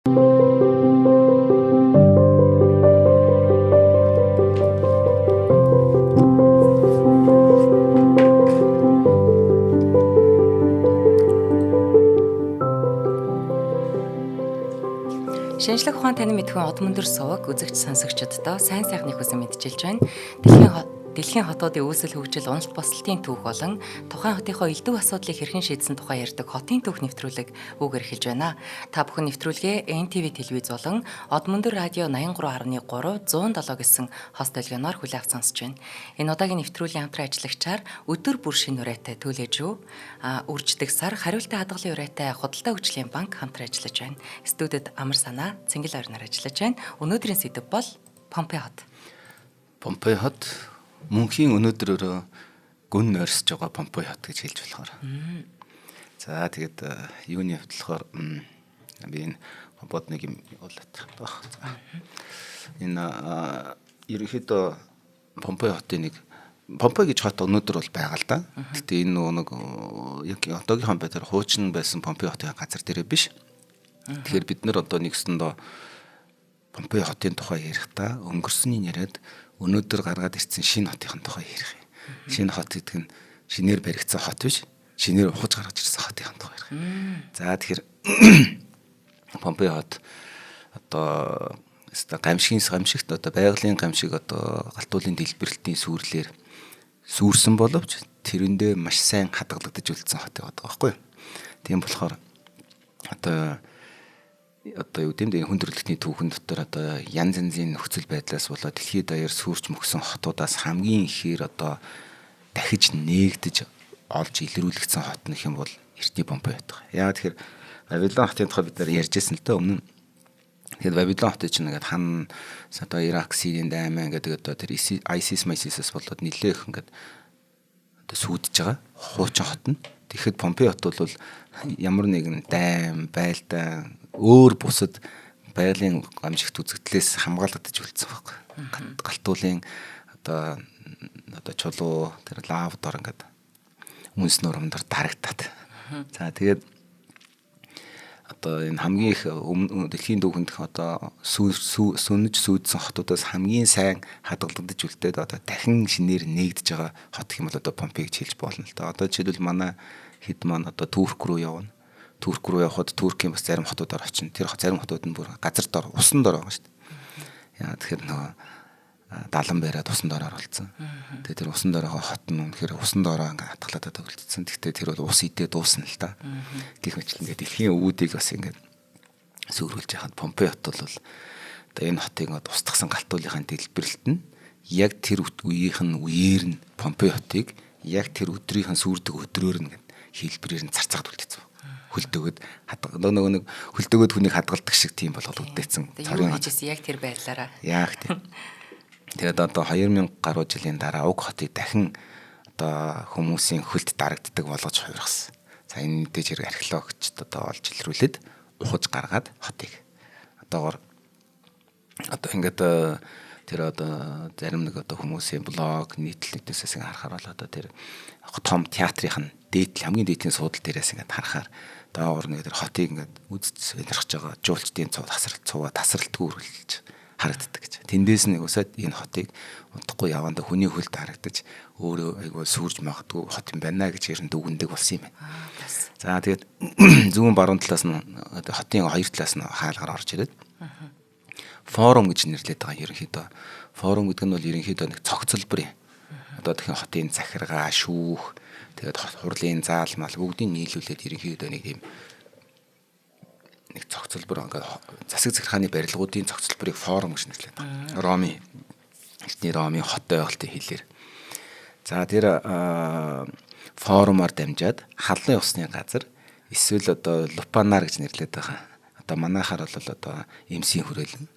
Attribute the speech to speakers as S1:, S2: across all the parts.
S1: Шинжлэх ухаан таны мэдхүйн од мөндөр суваг үзэгч сонсогчдоо сайн сайхны хүсэн мэдчилж байна. Дэлхийн хотуудын үүсэл хөгжил, уналт бослтын түүх болон тухайн хотынхоо элдв асуудлыг хэрхэн шийдсэн тухай ярьдаг хотын түүх нэвтрүүлэг үгээр эхэлж байна. Та бүхэн нэвтрүүлгээ NTV телевиз болон од мөндөр радио 83.3 107 гэсэн хост долгионоор хүлээн авч сонсож байна. Энэ удаагийн нэвтрүүлгийн хамтран ажиллагчаар өдөр бүр шинэ урайтай төлөөжүү, үрждэг сар хариултын хадгалын урайтай худалдаа хөгжлийн банк хамтран ажиллаж байна. Студид Амар Санаа, Цэнгэл орноор ажиллаж байна. Өнөөдрийн сэдэв бол Помпей хот.
S2: Помпей хот мөнхийн өнөөдрөөрөө гүн ойрсож байгаа Помпей хот гэж хэлж болохоор. За тэгээд юуны хувьдлахаар би энэ Помпейд нэг юм явуулаад байгаа. За энэ ерөнхийдөө Помпей хотын нэг Помпей гэж хот өнөөдөр бол байгаа л да. Гэтэ энэ нэг яг одоогийнхаа байдлаар хуучин байсан Помпей хотын газар дээрээ биш. Тэгэхээр бид нэр одоо нэгсэндээ Помпей хотын тухай ярихдаа өнгөрсөний яриад өнөөдөр гаргаад ирсэн шинэ хотын тухай ярих юм. Шинэ хот гэдэг нь шинээр баригдсан хот биш. Шинээр ухаж гаргаж ирсэн хотын тухай ярих. За тэгэхээр Помпей хот одоо гамшигт одоо байгалийн гамшиг одоо галтуулын дэлбэрэлтийн сүрлээр сүрсэн боловч тэрэндээ маш сайн хадгалагдаж үлдсэн хот байгаа байхгүй юу. Тийм болохоор одоо юу гэмдэ хүндрэлтний түүхэн дотор одоо янз янзын нөхцөл байдлаас болоод дэлхийд даяар сүрч мөксөн хотуудаас хамгийн ихээр одоо дахиж нээгдэж олж илрүүлэгдсэн хот нөх юм бол эртний Помпей хот. Яагаад тэгэхээр Вавилон хотын тухай бид нар ярьжсэн л дээ өмнө. Тэгэхээр Вавилон хотыг чинь ингээд хан одоо Ирак, Сирийн даймаа ингээд одоо тэр ISIS-с болоод нилээх ингээд одоо сүудж байгаа хуучин хот нь. Тэгэхэд Помпей хот бол ямар нэгэн дайм, байлдаа өөр бусад байгалийн гамшигт үзэгдлээс хамгаалагдаж үлдсэн байхгүй. Галтуулын одоо чулуу тэр лав дор ингээд үнс нурамдар дарагдаад. За тэгээд одоо энэ хамгийн их дэлхийн түүхэнд одоо сүнж сүйдсэн хотуудаас хамгийн сайн хадгалагдаж үлдээд одоо дахин шинээр нээгдэж байгаа хот гэх юм бол одоо Помпей гэж хэлж болно л да. Одоо жишээлбэл манай хэд маань одоо Турк руу явна. Турк руу явхад Туркийн бас зарим хотуудаар очино. Тэр зарим хотууд нь бүр газар дор, усан дор байгаа шүү дээ. Яа тэгэхээр нөгөө далан бариад усан дороор болсон. Тэгээ тэр усан дороо хот нь үнэхээр усан дороо ингээд хатгалаад үлдсэн. Гэхдээ тэр бол ус идээ дуусна л да. Гэх мэт ингээд дэлхийн өвүүдийг бас ингээд сүрүүлж яхад Помпей хот бол одоо энэ хотыг устгасан галтуулынхаа дэлбэрэлт нь яг тэр үеийнх нь үеэр нь Помпей хотыг яг тэр өдрийнх нь сүрдэг өдрөөр нь хэлбэрээр нь царцаад үлдээсэн. Хөлдөгөд нэг хөлдөгөд хүнийг хадгалдаг шиг тийм болгоод үлдээсэн.
S1: Царийн хийжсэн яг тэр байдлаараа.
S2: Яг тийм. Тэгээд одоо 2000 гаруй жилийн дараа уг хотыг дахин одоо хүмүүсийн хөлд дарагддаг болгож хувиргасан. За энэ мэдээж хэрэг археологчд одоо олж илрүүлээд ухаж гаргаад хотыг одоогоор одоо ингээд тэр одоо зарим нэг одоо хүмүүсийн блог нийтлэлээс ингээд харахаар бол одоо тэр том театрын хамгийн дээдлийн суудал дээрээс ингээд харахаар даавар нэг тэр хотыг ингээд үзэж сонирхож байгаа жуулчдын тасралтгүй үргэлж харагддаг гэж. Тэндээс нэг усаад энэ хотыг удахгүй явандаа хүний хөлд харагдаж өөрөө айгүй сүрж магадгүй хот юм байна гэж ерэн дүгндэг болсон юм байна. За тэгээд зүүн баруун талаас нь хотын хоёр талаас нь хаалгаар орж ирээд форум гэж нэрлэдэг байгаа ерөнхийдөө. Форум гэдэг нь бол ерөнхийдөө нэг цогцлбарын одоо тэгэхээр хотын захиргаа, шүүх, тэгээд хурлын заалмал бүгдийг нийлүүлээд ерөнхийдөө нэг тийм нэг цогцлбор ингээд засаг захиргааны барилгуудын цогцлборыг форум гэж нэрлэдэг. Эхний Ромын хот ойлголтын хэлээр. За тэр форумаар дамжаад халлын усны газар эсвэл одоо Лупанар гэж нэрлэдэг байгаа. Одоо манайхаар бол одоо эмсийн хүрээлэн.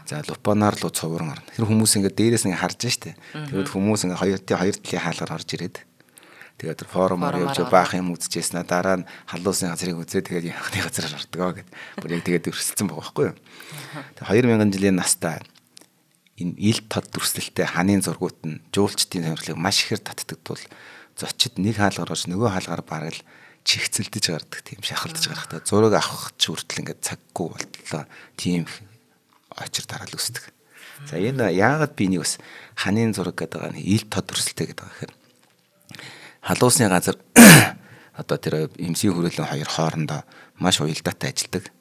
S2: За Лупанар руу цувран орно. Тэр хүмүүс ингээд дээрээс нь харж штэ. Тэгээд хүмүүс ингээд хоёр талын хаалгаар орж ирээд тэгээд тэр форумаар явж баах юм үзчихсэн. Дараа нь халуусын газрыг үзээ тэгээд явахны газраар ордгоо гэд. Бүр яг тэгээд өрсөлдсөн байгаа байхгүй юу? Тэгээд 2000 жилийн настай энэ ил тод дүрслэлтэй ханын зургууд нь жуулчдын сонирхлыг маш ихээр татдаг тул зочид нэг хаалгаар орж нөгөө хаалгаар бараг чихцэлдэж гардаг тийм шахалдаж гарахтаа зураг авах ч хүртэл ингээд цаггүй болтлоо тийм очир дараал үүсдэг. За энэ яагаад би нэг бас ханийн зураг гэдэг байгаа нь ил тод өрсөлтэй гэдэг байгаа гэхээр халуусны газар одоо тэр эмсийн хүрээлэн хоёр хоорондоо маш уялдаатай ажилладаг.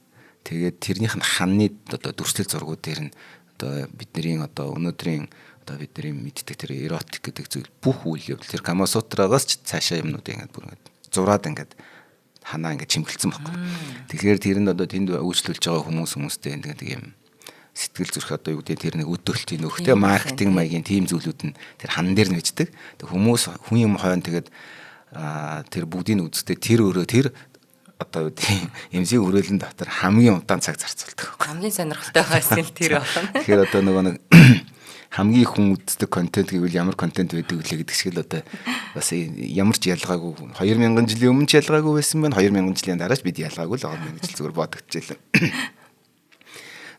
S2: Тэгээд тэрнийх нь ханны одоо дүрслэл зургууд дээр нь одоо бидний одоо өнөөдрийн одоо бидний мэддэг тэр эротик гэдэг зүйл бүх үйл явдал тэр Камасутрагаас ч цаашаа юмнууд ингээд бүр ингээд зураад ингээд ханаа ингээд чимгэлцэн баггүй. Тэгэхээр тэр нь одоо тэнд үйлчлүүлж байгаа хүмүүстэй ингээд юм сэтгэл зүрх одоо юу гэдэг тэр нэг өдөөлтийн нөхтэй маркетинг маягийн тим зүйлүүд нь тэр хан дээр нь бичдэг. Тэг хүмүүс хүн юм хойно тэгээд тэр бүгдийг үздэг тэр өөрөө тэр одоо тийм эмзийн хүрээлэн дотор хамгийн удаан цаг зарцуулдаг.
S1: Хамгийн сонирхолтой байсан нь тэр байна.
S2: Тэгэхээр одоо нөгөө нэг хамгийн хүн үздэг контент гэвэл ямар контент байдаг вэ гэдэг шиг л одоо бас ямар ч ялгаагүй 2000 жилийн өмнө ч ялгаагүй байсан байна. 2000 жилийн дараач бид ялгаагүй л байгаа юм гэж зүгээр бодогдчихлээ.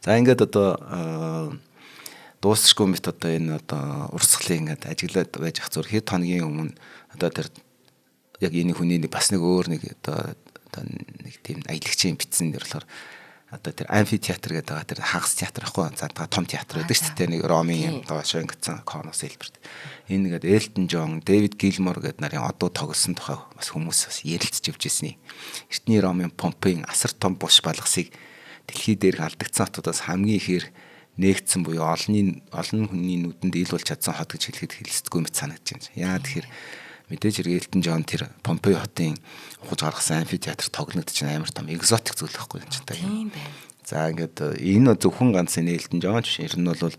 S2: За ингээд одоо дуусахгүй мэт одоо энэ одоо урсгалын ингээд ажиглаад байж ах зур хэд хоногийн өмнө одоо тэр яг энэ хүний бас нэг өөр нэг одоо нэг тийм аялагчийн бичсэн дэр болохоор одоо тэр амфитеатр гэдэг байгаа тэр хагас театр ахгүй задгаа том театр байдаг шүү дээ нэг Ромын доошоо ингэсэн конус хэлбэрт энэ нэгээд Элтон Джон, Дэвид Гилмор гэдэг нарын одоо тоглосон тухай бас хүмүүс бас ярилцж явж ирсэн. Эртний Ромын Помпейн асар том буш балгасыг дэлхий дээр алдагдсан хотуудаас хамгийн ихээр нээгдсэн буюу олон хүний нүдэнд ил болж чадсан хот гэж хэлэхэд хэлцдэггүй мэт санагдаж байна. Яа тэгэхээр мэдээж хэрэг Элтон Джон тэр Помпей хотын ухаж гаргасан амфитеатр тоглогдож байгаа амар том экзотик зүйл байхгүй юм чинь та.
S1: Тийм байна.
S2: За ингээд энэ зөвхөн ганц энэ Элтон Джон биш ер нь бол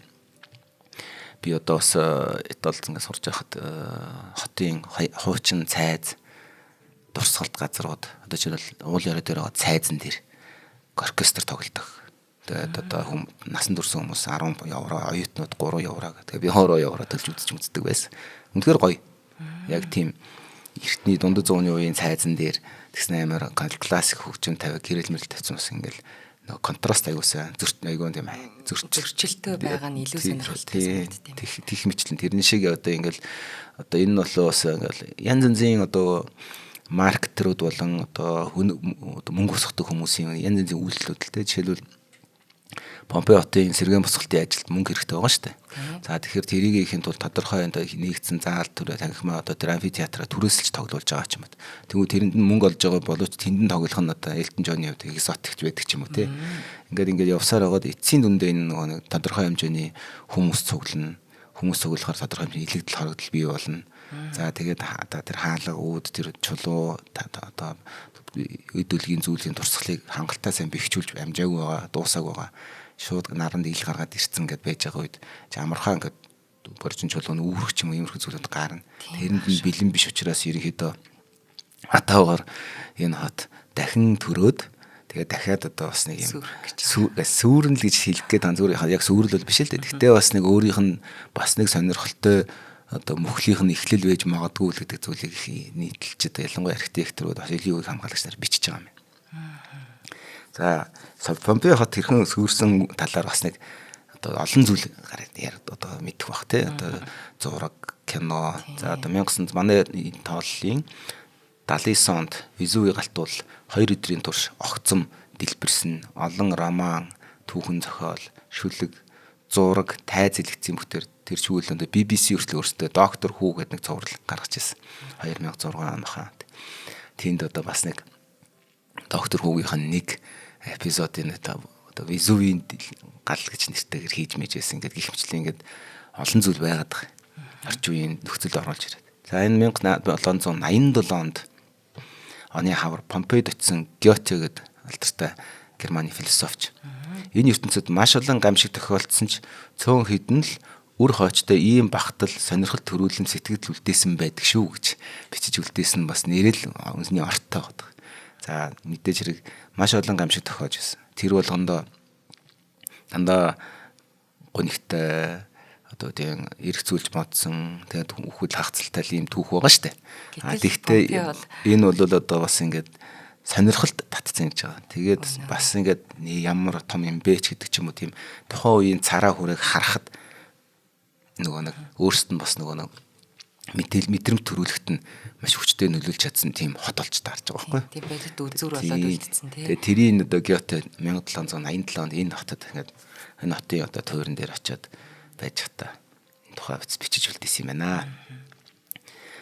S2: би одоо бас Италид ингээд сурч байхад хотын хуучин цайз дурсгалт газрууд одоо жишээл уул яриа дээр байгаа цайзан дээр оркестр тоглодог. Тэгээд одоо насан турш хүмүүс 10 евро, оюутнууд 3 евро гэдэг. Би 2 евро төлж үздэг байсан. Үнэхээр гоё. Яг тийм эртний дундад зууны үеийн цайзан дээр тэгсэн амар классик хөгжим тавиа гэрэл мэрэл тавьсан бас ингээл нөгөө контраст аягуусаа зөрчил аягүй тийм
S1: зөрчилтэй байгаа нь илүү сонирхолтой санагддаг.
S2: Тих мэтлэн тэрний шиг одоо ингээл одоо энэ нь болоо бас ингээл янз янзын одоо маркетерүүд болон одоо мөнгө босгодог хүмүүсийн янз янзын үйлдэлүүдтэй жишээлбэл Помпей хотын сэргээн босголтын ажилд мөнгө хэрэгтэй байгаа шүү дээ. За тэгэхээр тэрийг хийхин тулд тодорхой одоо нэгдсэн заал төрөө танхимаа одоо тэр амфитеатраа түрээсэлж тоглуулж байгаа ч юм уу. Тэгвэл тэрэнд нь мөнгө олж байгаа боловч тэнд нь тоглох нь одоо Элтон Джонны хувьд экзотикч байдаг ч юм уу те. Ингээд явсаар байгаад эцсийн дүндээ энэ нэг тодорхой хэмжээний хүмүүс цуглана. Хүмүүс цуглахаар тодорхой хэмжээний илэгдэл хорогдол бий болно. За тэгээд одоо тэр хаалга үүд тэр чулуу одоо өдөлгийн зүйлийн турсгалыг хангалттай сайн бэхжүүлж амжаагүй байгаа, дуусаагүй байгаа. Шууд наранд ил гаргаад ирцэн гэд байж байгаа үед амархан ингээд борчин чулууны үүрэх ч юм уу иймэрхүү зүйлүүд гарна. Тэрэнд нь бэлэн биш учраас ерөнхийдөө атаагаар энэ хот дахин төрөөд тэгээд дахиад одоо бас нэг юм сүрэн л гэж хэлэх гээд зүгээр яг сүрэл бол биш л дээ. Гэхдээ бас нэг өөрийнх нь бас нэг сонирхолтой одоо мөхлийнх нь эхлэл байж магадгүй л гэдэг зүйлийг нийтэлж одоо ялангуяа архитекторууд бас илүү их хамгаалагч нар бичиж байгаа юм. За Помпей хот хэрхэн сүрсэн талаар бас нэг одоо олон зүйл гараад яригд одоо мэдэх бах те одоо зураг, кино. За одоо 1900 манай тооллын 79 онд Везуви галт бол 2 өдрийн турш огцом дэлбэрсэн олон роман, түүхэн зохиол, шүлэг, зураг, тайз илгэсэн бүхтэр тэр чиглэл одоо BBC хүртэл өөрсдөө доктор Хүү гэдэг нэг цуврал гаргаж ирсэн 2006 он хаан. Тэнд одоо бас нэг доктор Хүүгийн нэг эпизодын одоо Везувийн гал гэж нэртэйгээр хийж мэжсэн ингээд гих мэтлээ ингээд олон зүйл байгаад байгаа. Орчин үеийн нөхцөлд оруулж ирээд. За энэ 1787 онд оны хавар Помпейд очисон Гёте гэдэг алдартай Германы философч. Энэ ертөнцид маш олон гамшиг тохиолдсон ч цөөн хідэн л үр хоочтой ийм багтал сонирхол төрүүлэн сэтгэл үлдээсэн байдаг шүү гэж бичиж үлдээсэн бас нэрэл үнсний орттой байдаг. За мэдээж хэрэг маш олон гамшиг тохиож байсан. Тэр болгондоо дандаа гонигтай одоо тийм эрх зүйлж модсон тэгээд хүүхэд хагцалтай ийм түүх байгаа штэ. Гэхдээ энэ бол одоо бас ингээд сонирхолд татцсан гэж байгаа. Тэгээд бас ингээд ямар том юм бэ ч гэдэг ч юм уу тийм тухайн үеийн цараа хүрээг харахад нөгөө нэг өөрсдөд нь бас нөгөө нэг мэдрэмж төрүүлэхэд нь маш хүчтэй нөлөөлж чадсан тийм хот болж таарч байгаа байхгүй.
S1: Тийм бодит үзүүр болоод үлдсэн тий.
S2: Тэгээ тэрийн одоо Гёте 1787 онд энэ хотод ингээд энэ хотын одоо туурин дээр очиод байж хата энэ тухай бичиж үлдээсэн юм байна.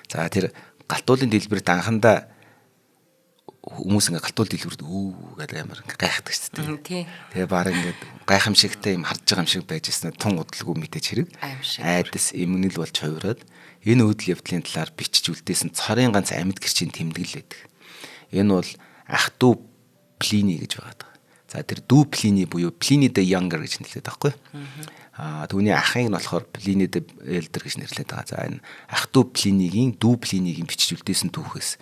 S2: За тэр галтуулын дэлбэрт анхандаа хүмүүс ингээд галтуул дэлбэрт гэдэг амар гайхдаг шүү дээ.
S1: Тий.
S2: Тэгээ баг ингээд гайхамшигтай юм харж байгаа юм шиг байж ирсэн тун удалгүй мэдээж хэрэг. Айдас эмгэнэл болж хувираад энэ үйл явдлын талаар бичиж үлдээсэн цорын ганц амьд гэрчийн тэмдэглэл байдаг. Энэ бол ах дүү Плини гэж байгаа. За тэр дүү Плини буюу Pliny the Younger гэж нэрлэдэг байхгүй. Түүний ахыг нь болохоор Pliny the Elder гэж нэрлэдэг байгаа. За энэ ах дүү Плинигийн дүү Плинигийн бичиж үлдээсэн түүхээс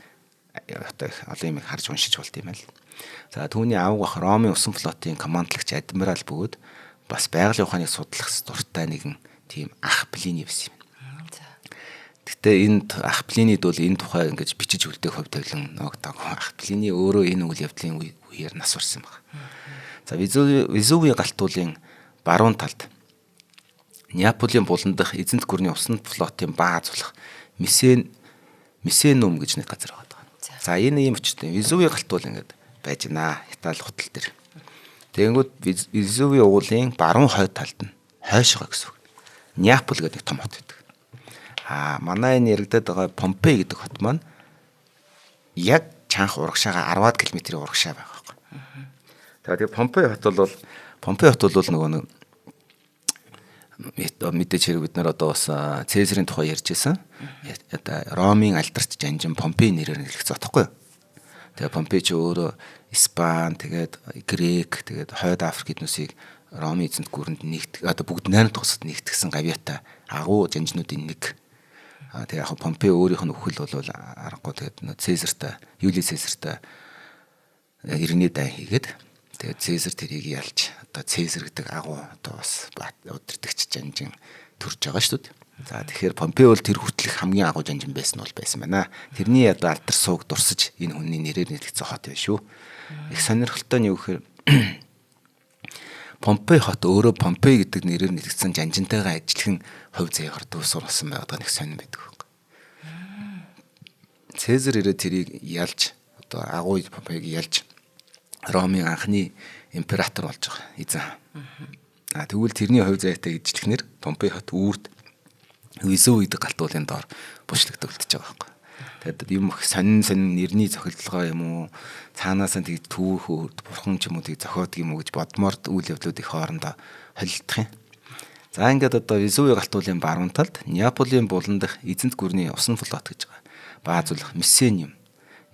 S2: олон юм харж уншиж болт юм байна л. За түүний аав ах Ромын усан флотын командлагч адмирал бөгөөд бас байгалийн ухааныг судлах дуртай нэгэн тийм ах Плини байсан юм. Гэтэ энэ ах Плинид бол энэ тухай ингэж бичиж үлдээх хувь тавилан ногдог. Ах Плини өөрөө энэ үйл явдлын үеэр нас барсан байна. За Везуви галтуулын баруун талд Неаполийн булан дахь эзэнт гүрний усан флотын бааз болох Месенум гэж нэг газар байгаа. За энэ юм өчтэй Везуви галтуул ингээд байж байна. Итали хотол дээр. Тэгэнгүүт Везуви уулын баруун хойд талд нь хойшоо гэсэн үг. Неаполь гэдэг том хот байдаг. Манай энэ яригдаад байгаа Помпей гэдэг хот маань яг чанх урагшаага 10-аад км-ийн урагшаа байгаа байхгүй. Тэгээ Помпей хот бол нөгөө нэг мэдээж хэрэг бид нар одоо бас Цезарийн тухай ярьж байсан. Одоо Ромын алдарч жанжин Помпей нэрээр нэрлэгдсэн байхгүй. Тэгээ Помпей ч өөрөө Испани, тэгээд Грек, тэгээд Хойд Африк эднүсийг Ромын эзэнт гүрэнд одоо бүгд найрамд тусад нэгтгсэн гавьяатай агуу жанжнуудын нэг. Тэгээ яг Помпей өөрийнх нь үхэл бол аргагүй тэгээд Цезартай, Юли Цезартай иргэний дай хийгээд тэгээд Цезар тэрийг ялж одоо Цезар гэдэг агуу одоо бас удирдахч жанжин төрж байгаа шүү дээ. За тэгэхээр Помпей бол тэр хүртэлх хамгийн агуу жанжин байсан байна. Тэрний одоо алдар сууг дурсаж энэ хүний нэрээр нэрлэгдсэн хот байна шүү. Их сонирхолтой нь юу гэхээр Помпей хот өөрөө Помпей гэдэг нэрээр нэрлэгдсэн жанжинтайгаа ажиллахан хувь заягаар дүүсурсан байгаад нэг сонир байдаг байхгүй. Цезар ирээд тэрийг ялж одоо агуу Помпейг ялж Ромын анхны император болж байгаа эзэн. Тэгвэл тэрний хувь заяатай ижилхнэр Помпей хот үрд Везуви гэдэг галтуулын доор бушлагддаг үлдчихэж байгаа байхгүй. Тэгээд юм сонин нэрний цохилдолгоо юм уу цаанаасаа тэг түүх бурхан ч юм уу тэг зохиодог юм уу гэж бодмоор үйл явдлуудын хоорондоо холилдох юм. За ингээд одоо Везуви галтуулын баруун талд Неаполийн булан дахь эзэнт гүрний усан флот гэж байгаа. Баазуулах Месениум.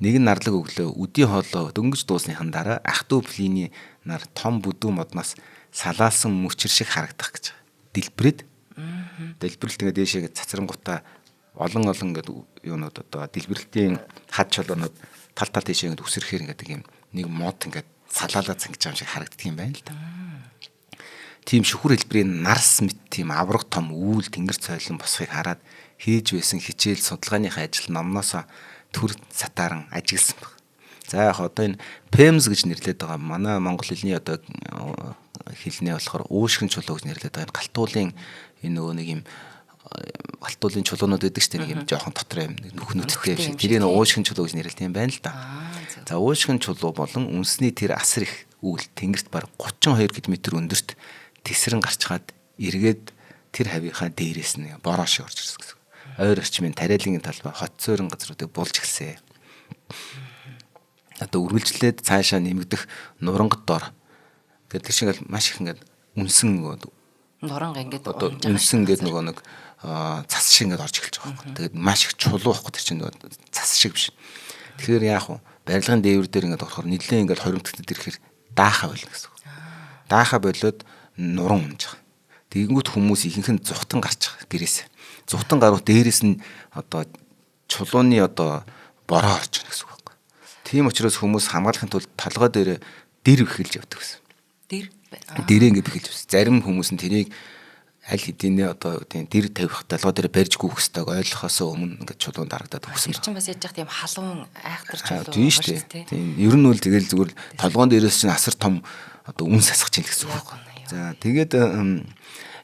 S2: Нэг нь нарлаг өглөө үдийн хоолой дөнгөж дуусныхан дараа ах дүү Плини нар том бүдүү модноос салаалсан мөчр шиг харагдах гэж байгаа. Дэлбэрэд. Дэлбэрэлт ингээд дээшээ цацрангуудаа олон ингээд юунууд одоо дэлбэрэлтийн хад чолоонууд тал тийшээ ингээд үсрэхээр ингээд юм нэг мод ингээд салаалаа цангиж байгаа юм шиг харагддаг юм байна л да. Тийм шүхүр хэлбэрийн нарс мэт тийм авраг том үүл тэнгэр цойлон босхийг хараад хийж байсан хичээл судалгааныхаа ажил номноосоо төр сатааран ажигласан баг. За яг одоо энэ PEMS гэж нэрлэдэг байгаа манай монгол хэлний одоо хэлнээ болохоор уушгин чулуу гэж нэрлэдэг байгаа. Галтуулын энэ нөгөө нэг юм галтуулын чулуунууд байдаг шүү дээ. Нэг юм жоохон дотор юм нүхнүүдтэй шиг. Тэрийг уушгин чулуу гэж нэрлэдэг юм байна л да. За уушгин чулуу болон үнсний тэр асар их үүл тэнгэрт баг 32 км өндөрт тесрэн гарчгаад эргээд тэр хавийнхаа дээрээс нь бороо шиг орж ирсэн гэсэн. Ойр орчмын тариалангийн талбай хот цойрон газруудыг булж эхэлсэн. Одоо үргэлжлээд цаашаа нэмэгдэх нурангад дор. Тэгээд тэр шиг маш их ингээд үнсэн
S1: нуранга ингээд
S2: одоо үнсэн гэдэг нөгөө нэг цас шиг ингээд орж эхэлж байгаа юм. Тэгээд маш их чулуу байхгүй тэр чинь цас шиг биш. Тэгэхээр яах вэ? Барилгын дээвэр дээр ингээд орохоор нэлээд ингээд хоримтгтад ирэхээр даахаа болно гэсэн. Даахаа болоод нуран унж байгаа. Тэгэнгүүт хүмүүс ихэнх нь зүхтан гарч байгаа гэрээс. Зүхтан гарууд дээрээс нь одоо чулууны одоо бороо орж ирнэ гэсэн үг байхгүй. Тийм учраас хүмүүс хамгаалахын тулд толгой дээр дэр бэхэлж явдаг гэсэн. Дэрээ ингэ бэхэлж явсан. Зарим хүмүүс нь тэрийг аль хэдийнэ одоо тийм дэр тавих толгой дээр барьж гүйх хэвээр ойлгохоос өмнө ингээд чулуунд дарагдаад өгсөн байна.
S1: Тэр чинь бас яаж яах тийм халуун айхтар чулуу
S2: тийм шүү дээ. Тийм ер нь үл тэгэл зүгээр толгойн дээрээс чинь асар том одоо үнс асах чинь гэсэн үг байхгүй. За тэгээд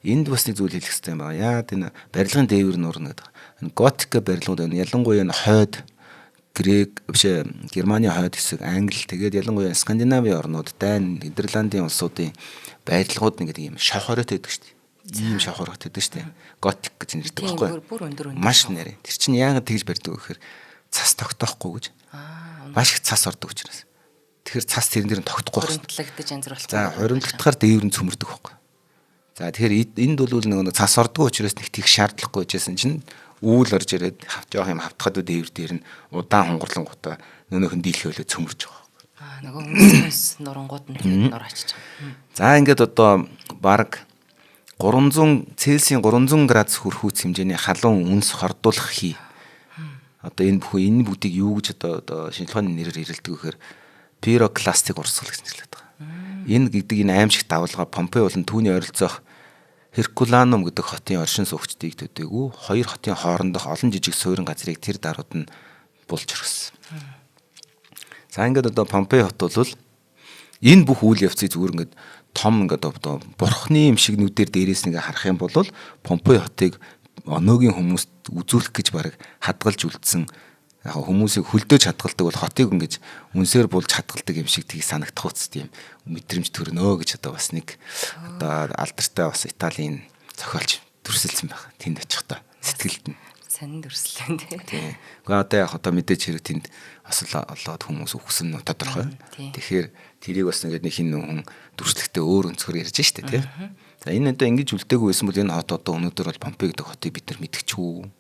S2: энд бас нэг зүйл хэлэх хэрэгтэй юм байна. Яа энэ барилгын дээвэр нуурна гэдэг. Энэ готик барилгууд ялангуяа энэ хойд Грек биш Германы хойд хэсэг, Англи тэгээд ялангуяа Скандинавын орнууд, Дани, Нидерландын улсуудын барилгууд ингээд ийм шавхоройтой байдаг шүү дээ. Ийм шавхоройтой байдаг шүү дээ. Готик гэж нэрдэг байхгүй.
S1: Бүр өндөр.
S2: Маш нэрээ. Тэр чинь яагаад тэгж барьдаг вэ гэхээр цас тогтоохгүй гэж. Маш их цас ордог учраас. Тэгэхээр цас тэрэн дээр нь тогтохгүй байна.
S1: Хуримтлагдаж янз бүр болчих.
S2: За хуримтлагдахаар дээвэр нь цөмөрдөг байхгүй. За тэгэхээр энд бол нэг цас ордог учраас нэг тийх шаардлагагүй гэжсэн чинь үүл орж ирээд жоох юм хавтахад дээвэр дээр нь удаан хонголонгуудаа нөөнөх нь дийлхөөлөө цөмөрж байгаа.
S1: Нөгөө хүмүүс нурангууд нь тэгээд нур ачиж байгаа.
S2: За ингээд одоо баг 300 Цельсийн 300 градус хүрэх хэмжээний халуун үнс хордуулах хий. Одоо энэ бүдийг юу гэж одоо шинжлэх ухааны нэрээр ирэлдэг гэхээр пирокластик урсгал гэж нэрлэдэг байгаа. Энэ гэдэг энэ аимшигт давалгаа Помпей болон түүний ойролцоох Herculaneum гэдэг хотын оршин суугчдыг төдийгүй хоёр хотын хоорондох олон жижиг суурин газрыг тэр даруйд нь булж орхисон. За ингээд одоо Помпей хот бол энэ бүх үйл явцыг зүгээр ингээд том ингээд одоо бурхны юм шиг нүдээр дээрээс нэг харах юм бол Помпей хотыг өнөөгийн хүмүүст үзүүлэх гэж баг хадгалж үлдсэн яг хүмүүсийг хөлдөөж хадгалдаг бол хотыг ингэж үнсээр булж хадгалдаг юм шиг тийг санагдах үст тийм мэдрэмж төрнөө гэж одоо бас нэг одоо алдартай бас Италийн зохиолч төрсөлсөн байна. Тэнд очихдоо сэтгэлд нь
S1: сонин төрслөө тий.
S2: Гэхдээ одоо яг одоо мэдээж хэрэг тэнд осол олоод хүмүүс өгсөн нь тодорхой. Тэгэхээр тэрийг бас нэг хин хүн дүрслэхдээ өөр өнцгөр ярьж штэ тий. За энэ одоо ингэж үлдээгүй байсан бол энэ хот одоо өнөөдөр бол Помпей гэдэг хотыг бид нар мэдчихв.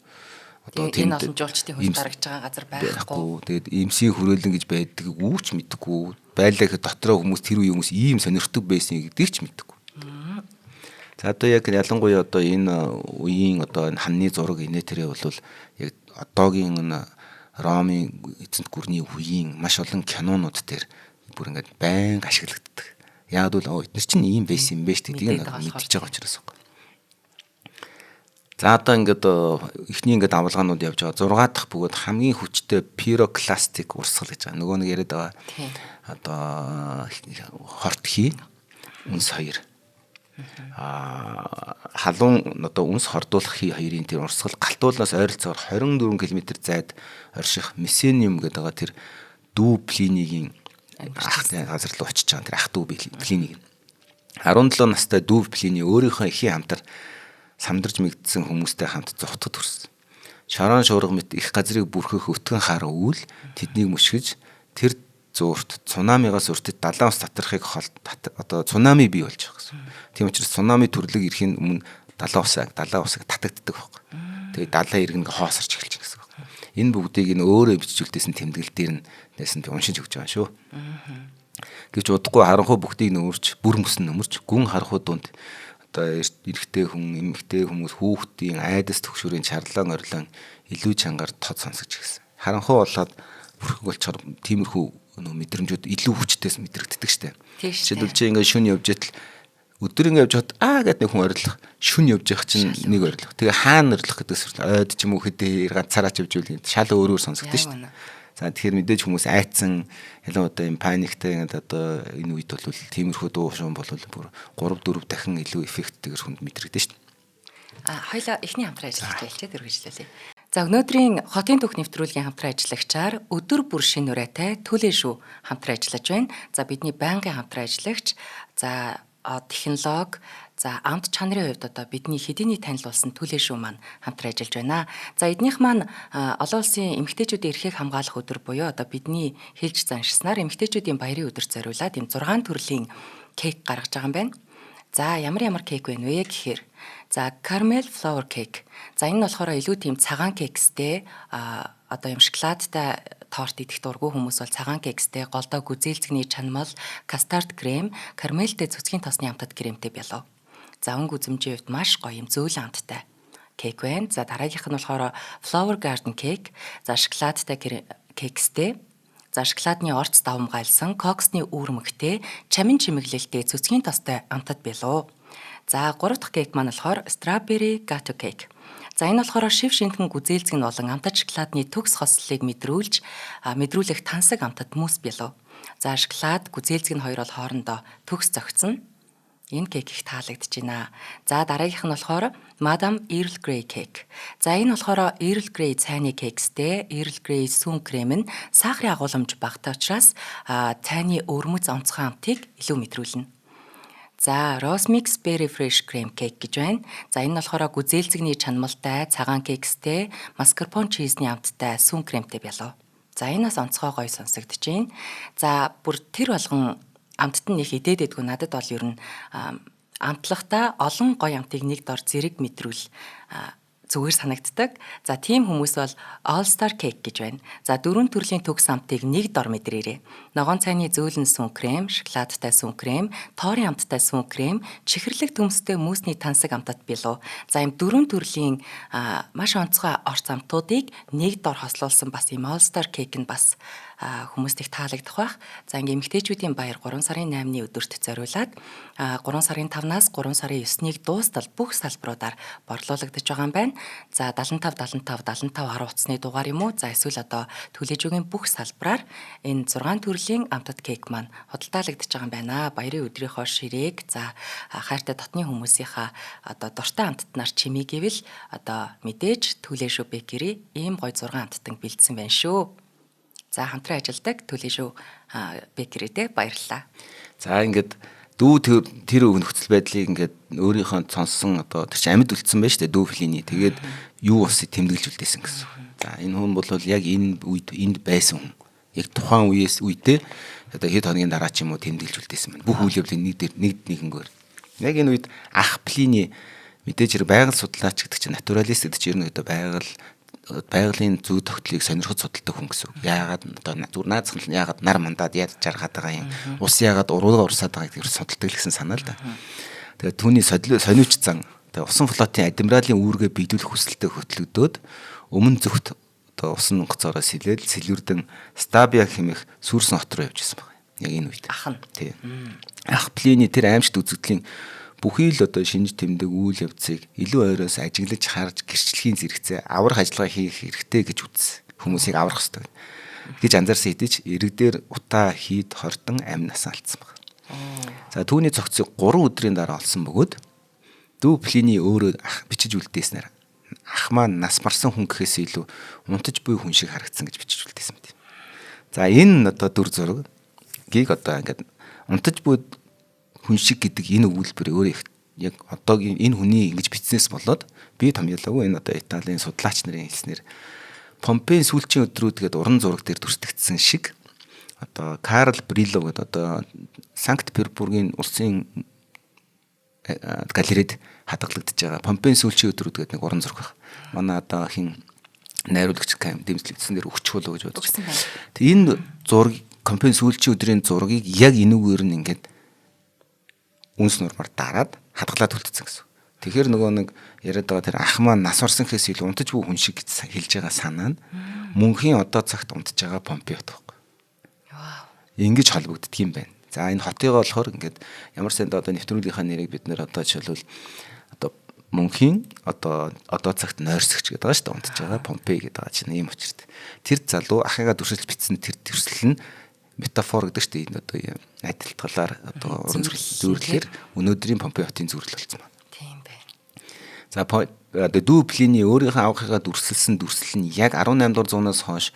S1: Одоо энэ олон жуулчдын хөл гаргаж байгаа газар байхгүй.
S2: Тэгээд эмсийн хүрээлэн гэж байдгийг үүрч мэддэггүй. Байлаа гэхэд дотроо хүмүүс тэр үе хүмүүс ийм сонирхдаг байсан гэдгийг ч мэддэггүй. За одоо яг ялангуяа одоо энэ үеийн одоо энэ ханны зураг инээ тэрэ бол яг одоогийн Ромын эзэнт гүрний үеийн маш олон кинонууд дээр бүр ингээд байнга ашиглагддаг. Яг бол эдгээр чинь ийм байсан юм бэ шүү дээ. Тийг мэдчихэж байгаа учраас. За одоо ингээд эхний ингээд авалгаанууд явж байгаа 6 дахь бөгөөд хамгийн хүчтэй пирокластик урсгал гэж байгаа. Нөгөө нэг яриад байгаа. Одоо хорт хий үнс хоёр. Халуун одоо үнс хордуулах хий хоёрын тэр урсгал галтуулнаас ойролцоогоор 24 км зайд орших Месениум гэдэг байгаа тэр дүү Плинигийн ах газар руу очиж байгаа. Тэр ах дүү Плинийг 17 настай дүү Плини өөрийнхөө эхийн хамтар самдарж мэгдсэн хүмүүстэй хамт зогтод хүрсэн. Шорон шуурга мэт их газрыг бүрхэх өтгөн хар үйл тэднийг мөшгөж тэр зуурт цунамигаас өртөд далайн ус татрахыг одоо цунами бий болж байгаа гэсэн. Тийм учраас цунами төрлөг ирэхин өмнө далайн усаг татагддаг байхгүй. Тэгээд далайн иргэн хоосорч эхэлж байгаа гэсэн. Энэ бүгдийг энэ өөрөө бичүүлдсэн тэмдэглэл дээр нь нэсэн би уншиж өгч байгаа шүү. Гэвч удахгүй харанхуй бүгдийг нөмөрч бүр мөсөн нөмөрч гүн харанхуй дунд одоо эрэгтэй хүн, эмэгтэй хүмүүс хүүхдийн айдас төгшөрийн чарлаан орилон илүү чангаар тод сонсож гисэн. Харанхуй болоод бүрхэг болчоор тиймэрхүү мэдрэмжүүд илүү хүчтэйс мэдрэгддэг штэ. Жишээлбэл чи ингээд шүн явж итэл өдөр ингээд явж хад гэд нэг хүн орилох, шүн явж явах чинь нэг орилох. Тэгээ хаана орилох гэдэг сүрэл ойд ч юм уу хэдээр ганцаараач явж үйл шал өөрөөр сонсогдсон штэ. За тэгэхээр мэдээж хүмүүс айцсан ялангуяа одоо юм паниктай ингээд одоо энэ үед бол тиймэрхүү дуу шуум бол бүр 3-4 дахин илүү эффекттэйгээр хүнд мэдрэгдэн шүү дээ.
S1: Хоёлаа эхний хамтран ажиллаж байлчаад үргэлжлүүлээ. За өнөөдрийн хотын түүх нэвтрүүлгийн хамтран ажиллагчаар өдөр бүр шинэ урайтай Төлөө шүү хамтран ажиллаж байна. За бидний байнгын хамтран ажиллагч за технологи за амт чанарын хувьд одоо бидний хэдийний танил болсон Төлөө шүү маань хамтран ажиллаж байна. За эднийх маань олон улсын эмэгтэйчүүдийн эрхийг хамгаалах өдөр буюу одоо бидний хэлж заншснаар эмэгтэйчүүдийн баярын өдөрт зориулаад ийм 6 төрлийн кейк гаргаж байгаа юм байна. За ямар кейк вэ нэ гэхээр за caramel flour cake. За энэ нь болохоор илүү тийм цагаан кекстэй одоо юм шоколадтай торт идэх дургүй хүмүүс бол цагаан кекстэй голдоо гүзээлцгний чанамал, кастард крем, карамельтэй цөцгийн тосны амтад кремтэй бялуу. За өнгө үзмжийн хувьд маш гоё юм зөөлөн амттай кейк байна. За дараагийнх нь болохоор flower garden cake. За шоколадтай кекстэй. За шоколадны орц давмгайлсан, коксны үүрмэгтэй, чамин чимэглэлтэй цөцгийн тостой амтад бялуу. За 3 дахь кейк маань болохоор strawberry gato cake. За энэ болохоор шив шинтгэн гүзээлцэг нь болон амтад шоколадны төгс хослолыг мэдрүүлэх тансаг амтад мөс бялуу. За шоколад гүзээлцэг нь хоёр бол хоорондоо төгс зогцсон. Энэ кек их таалагдж байна. За дараагийнх нь болохоор Madame Earl Grey cake. За энэ болохоор Earl Grey цайны кекстэй. Earl Grey сүүн крем нь сахарын агуулмж багатай учраас цайны өрмөц онцгой амтыг илүү мэдрүүлнэ. За Rose Mix Berry Fresh Cream Cake гэж байна. За энэ нь болохоор гүзээлзэгний чанамалтай цагаан кекстэй, маскарпоне чизний амттай сүүн кремтэй бялуу. За энэс онцгой гоё сонсогдож байна. За бүр тэр болгон амтд нь их идээдэггүй надад бол ер нь амтлахта олон гоё амтыг нэг дор зэрэг мэдрүүл зүгээр санагддаг. За тийм хүмүүс бол All Star Cake гэж байна. За 4 төрлийн төгс амтыг нэг дор мэдрээрэй. Ногоон цайны зөөлөн сүүн крем, шоколадтай сүүн крем, тоорын амттай сүүн крем, чихэрлэг төмстэй мөсний тансаг амтад бэлуу. За ийм 4 төрлийн маш онцгой орц амтуудыг нэг дор хослуулсан бас ийм All Star Cake нь бас хүмүүст их таалагдах байх. За ингээм эмэгтэйчүүдийн баяр 3 сарын 8-ны өдөрт зориулаад 3 сарын 5-наас 3 сарын 9-ыг дуустал бүх салбаруудаар борлуулагдаж байгаа юм байна. За 75 10 утасны дугаар юм уу? За эсвэл одоо төлөөжөгийн бүх салбараар энэ 6 төрлийн амтад кек маань худалдаалагдаж байгаа юм байна. Баярын өдрийнхөө ширээг за хайртай дотны хүмүүсийнхаа одоо дуртай амттнаар чимээ гэвэл одоо мэдээж төлөөшөө бэкери ийм гой 6 амттан бэлдсэн байна шүү. За хамтран ажилладаг төлөөшөө бэкеридээ баярлалаа.
S2: За ингээд дүү тэр нөхцөл байдлыг ингээд өөрийнхөө сонссон одоо тэр чинь амьд үлдсэн байж тээ дүү флиний. Тэгээд юу усыг тэмдэглэж үлдээсэн гэсэн. За энэ хүн бол яг энэ үед энд байсан хүн. Яг тухайн үедээ одоо хэд хоногийн дараа ч юм уу тэмдэглэж үлдээсэн байна. Бүх үйл явдлыг нэг нэгэнгээр. Яг энэ үед ах флиний мэдээж хэрэг байгаль судлаач гэдэг чинь натуралист гэдэг чинь ер нь одоо байгалийн зүй тогтлыг сонирхож судалдаг хүн гэсэн. Яагаад одоо зүр наацхан яагаад нар мандаад яаж жаргаад байгаа юм. Ус яагаад урууга урсаад байгаа гэдгийг судалдаг гэсэн санаа л да. Тэгээд түүний сониуч зан тэгээд усан флотын адмиралын үүргээ биелүүлэх хүсэлтэд хөтлөгдөөд өмнө зүгт одоо усан гоцоороо сэлээл сэлвэрдэн Стабия хэмээх сүрсэн хот руу явж исэн байна. Яг энэ үед.
S1: Ахна.
S2: Тийм. Ах Плиний тэр аимшигт үзэгдлийн бүхий л одоо шинж тэмдэг үйл явцыг илүү ойроос ажиглаж харж гэрчлэхийн зэрэгцээ аврах ажиллагаа хийх хэрэгтэй гэж үзсэн. Хүмүүсийг аврах хэрэгтэй гэж анзаарсан хэдий ч эрэг дээр утаа хийд хордон амь насаа алдсан байна. За түүний цогцыг 3 өдрийн дараа олсон бөгөөд дүү Плиний өөрөө бичиж үлдээснээр ах маань нас барсан хүн гэхээс илүү унтаж буй хүн шиг харагдсан гэж бичиж үлдээсэн мэт. За энэ одоо дүр зургийг одоо ингээд унтаж буй хүн шиг гэдэг энэ өгүүлбэр өөрөө их яг одоогийн энэ хүний ингэж бичснээс болоод би томьёолоогүй энэ одоо Италийн судлаач нарын хэлснээр Помпейн сүүлчийн өдрүүд гэдэг уран зураг дээр дүрстэгдсэн шиг одоо Карл Брилло гэдэг одоо Санкт Петербургийн улсын галерейд хадгалагдаж байгаа Помпейн сүүлчийн өдрүүд гэдэг нэг уран зураг байна. Манай одоо хин найруулагч дэмжлэгдсэн дээр өгч болоо гэж бодож байна. Тэг энэ зураг Помпейн сүүлчийн өдрийн зургийг яг энүүгээр нь ингээд үнс нурмаар дараад хадгалаад үлдсэн гэсэн. Тэгэхээр нөгөө нэг яриад байгаа тэр ах маань нас орсон гэхээс илүү унтаж буй хүн шиг гэж хэлж байгаа санаа нь мөнхийн одоо цагт унтаж байгаа Помпей хот байхгүй. Вау. Ингэж холбогддөг юм байна. За энэ хотыгоо болохоор ингээд ямар санд одоо нэвтрүүлгийнхаа нэрийг бид нэр одоо жишээлбэл одоо мөнхийн одоо цагт нойрсогч гэдэг байгаа шүү дээ унтаж байгаа Помпей гэдэг байгаа чинь ийм учиртай. Тэр залуу ахыгаа дүрсэлж бичсэн тэр төрсөл нь метафор гэдэг чинь энэ одоо адилтгалаар одоо уран зөвлөлөөр өнөөдрийн Помпей хотын зөвлөл болсон байна.
S1: Тийм байна.
S2: За дүү Плиний өөрийнхөө авахыгаа дүрсэлсэн дүрсэл нь яг 18 дугаар зуунаас хойш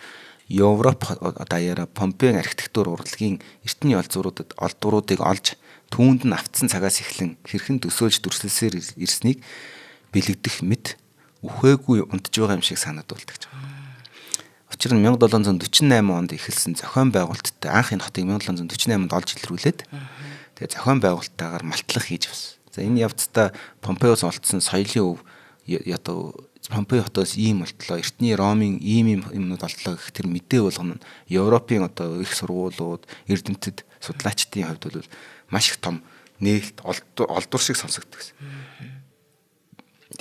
S2: Европ даяараа Помпейн архитектур урлагийн эртний олдуруудыг олж түүнд нь автсан цагаас эхлэн хэрхэн төсөөлж дүрслэлсээр ирснийг бэлэгдэх мэт үхээгүй унтж байгаа юм шиг санагдуулдаг. Учир нь 1748 онд эхэлсэн зохион байгуулалттай анх энэ хотыг 1748 онд олж илрүүлээд тэгээ зохион байгуулалттайгаар малтлах хийж бас. За энэ явцдаа Помпеос олдсон соёлын өв одоо Помпей хотоос ийм болтлоо эртний Ромын ийм юмнууд олдлоо гэх тэр мэдээ болгоно нь Европын одоо их сургуулиуд эрдэмтэд судлаачдын хувьд бол маш их том нээлт олдур шиг сонсогддог гэсэн.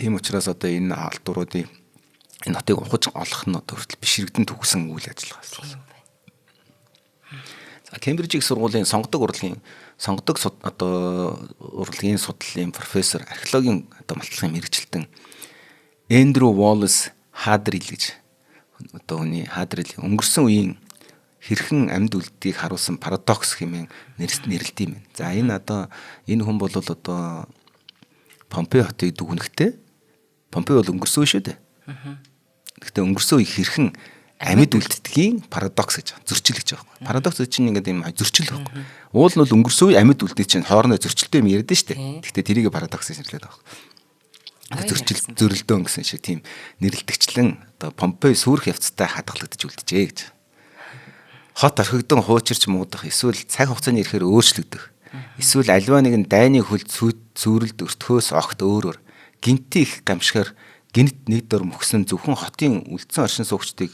S2: Тийм учраас одоо энэ олдуруудын энэ хотыг ухаж олох нь одоо хүртэл бишрэгдэн төгсөн үйл ажиллагаа гэсэн. За Кембрижийн сургуулийн сонгодог урлагийн судлалын профессор археологийн одоо малтлагын мэргэжилтэн Эндрю Уоллес Хадрил гэж одоо хүний Хадрил өнгөрсөн үеийн хэрхэн амьд үлддгийг харуулсан парадокс хэмээн нэрлэдэг юм. За энэ хүн бол одоо Помпей хотыг дүгнэхдээ Помпей бол өнгөрсөн шүү дээ. Гэхдээ өнгөрсөн үе хэрхэн амьд үлддгийн парадокс гэж зөрчил гэж байгаа. Парадокс чинь ингээд юм зөрчил байхгүй. Уул нь бол өнгөрсөн үе амьд үлддэг чинь хоорондоо зөрчилтэй юм яриад шүү дээ. Гэхдээ тэрийг парадокс гэж нэрлэдэг байгаа. Зөрчил зөрөлдөөн гэсэн шиг тийм нэрлэлтгчлэн одоо Помпей сүрх явцтай хадгалагдаж үлджээ гэж. Хот орхигдсон хуучирч муудах эсвэл цаг хугацааны ирэхээр өөрчлөгдөх. Эсвэл альва нэгэн дайны хөл зүүрэлд өртгөөс огт өөрөөр гинти их гамшихаар гинт нэг дор мөхсөн зөвхөн хотын үлдсэн оршин суугчдыг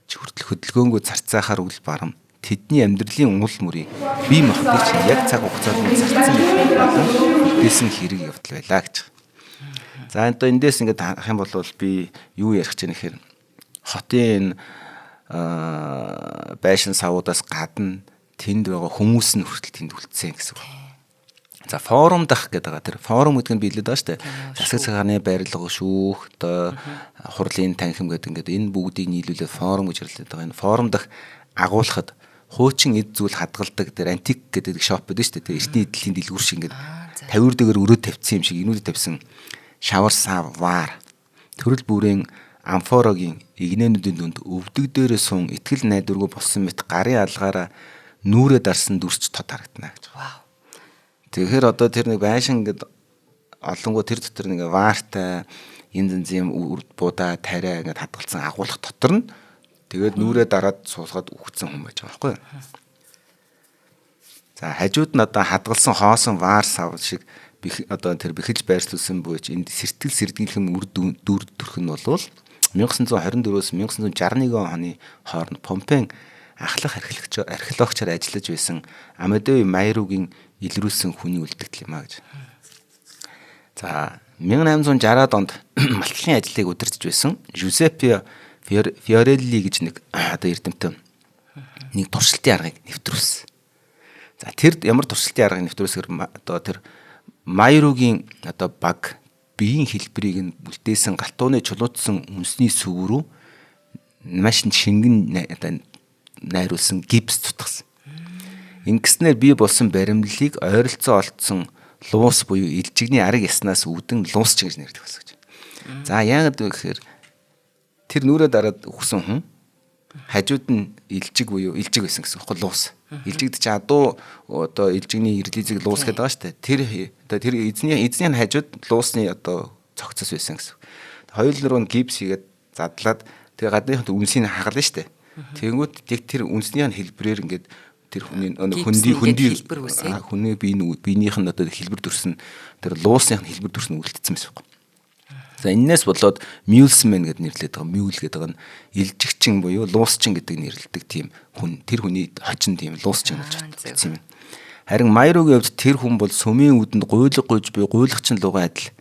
S2: хүртэл хөдөлгөөнгөө зарцаахаар үл барам тэдний амьдралын уул мөрийг бие махбодыг чинь яг цаг хугацаанд зарцсан үлдээсэн хэрэг явдал байлаа гэж. За эндээс ингээд харах юм бол би юу ярих гэж нэхэр хотын байшин савуудаас гадна тэнд байгаа хүмүүс нь хүртэл тэнд үлдсэн гэсэн үг. За форум дах гэдэг байгаа. Тэр форум гэдэг нь биелээд байгаа шүү дээ. Засаг цагааны барилга, шүүх, одоо хурлын танхим гэдэг ингээд энэ бүгдийг нийлүүлээ форум гэж нэрлэдэг байгаа. Энэ форум дах агуулхад хуучин эд зүйл хадгалдаг тэр антик гэдэг шоп байдаг шүү дээ. Тэр эртний эдлийн дэлгүүр шиг ингээд 50 дэгээр өрөө тавьсан юм шиг инүүдэд тавьсан шавар савар төрөл бүрийн амфорогийн игнэнүүдийн дүнд өвдөг дээрээ сун итгэл найдваргүй болсон мэт гарын алгаараа нүүрээ дарсан дүрч тод харагдана гэж.
S1: Вау.
S2: Тэгэхээр одоо тэр нэг байшин ингээд олонгоо тэр дотор нэг ваартай энэ зэн буудаа тариа ингээд хадгалсан агуулах дотор нь тэгээд нүүрээ дараад суусгаад үхсэн хүн байж байгаа байхгүй юу? За хажууд нь одоо хадгалсан хоосон ваар сав шиг одоо тэр бэхэж байршлуулсан буйч энд сэртгэл сэрдгийлхэн үр дүр төрх нь болвол 1924-өөс 1961 оны хооронд Помпей ахлах археологчаар ажиллаж байсан Амадео Майругийн илрүүлсэн хүний үлдэгдэл юм а гэж. За 1860-аад онд малчлалын ажлыг удирдах байсан Жузеппе Фиорелли гэж нэг одоо эрдэмтэн нэг туршилтын аргыг нэвтрүүлсэн. За тэр ямар туршилтын аргыг нэвтрүүлсээр одоо тэр Майругийн одоо баг биеийн хэлбэрийг нь үлдээсэн галтууны чулуутсан үнсний сүв рүү маш шингэн найруулсан гипс цутгасан. Ингэснээр бий болсон баримлалыг ойролцоо олдсон луус буюу илжигний арга яснаас үүдэн луусч гэж нэрлэдэг гэсэн үг. За яагаад вэ гэхээр тэр нүрээ дараад өгсөн хүн хажууд нь илжиг байсан гэсэн үг луус. Илжигд чи адуу одоо илжигний ирлизийг луус гэдэг байгаа шүү дээ. Тэр эзний хажууд луусны одоо цогцос байсан гэсэн. Хоёул руу гипс хийгээд задлаад тэр гадныханд үнсийг хагална шүү дээ. Тэнгүүд тэр үнснийх нь хэлбрээр ингээд тэр хүний биенийх нь одоо хэлбэр төрсөн тэр луусных нь хэлбэр төрсөн үлдсэн байсан юм. За энэс болоод Мюлсмен гэдэг нэрлэдэг байгаа. Мюл гэдэг нь илжигчин буюу луусчин гэдэг нэрлэдэг тийм хүн. Тэр хүний хочин тийм луусчин гэж бодсон юм. Харин Майругийн хувьд тэр хүн бол сүмийн үдэнд гуйлга гуйж буй гуйлагчин луган адил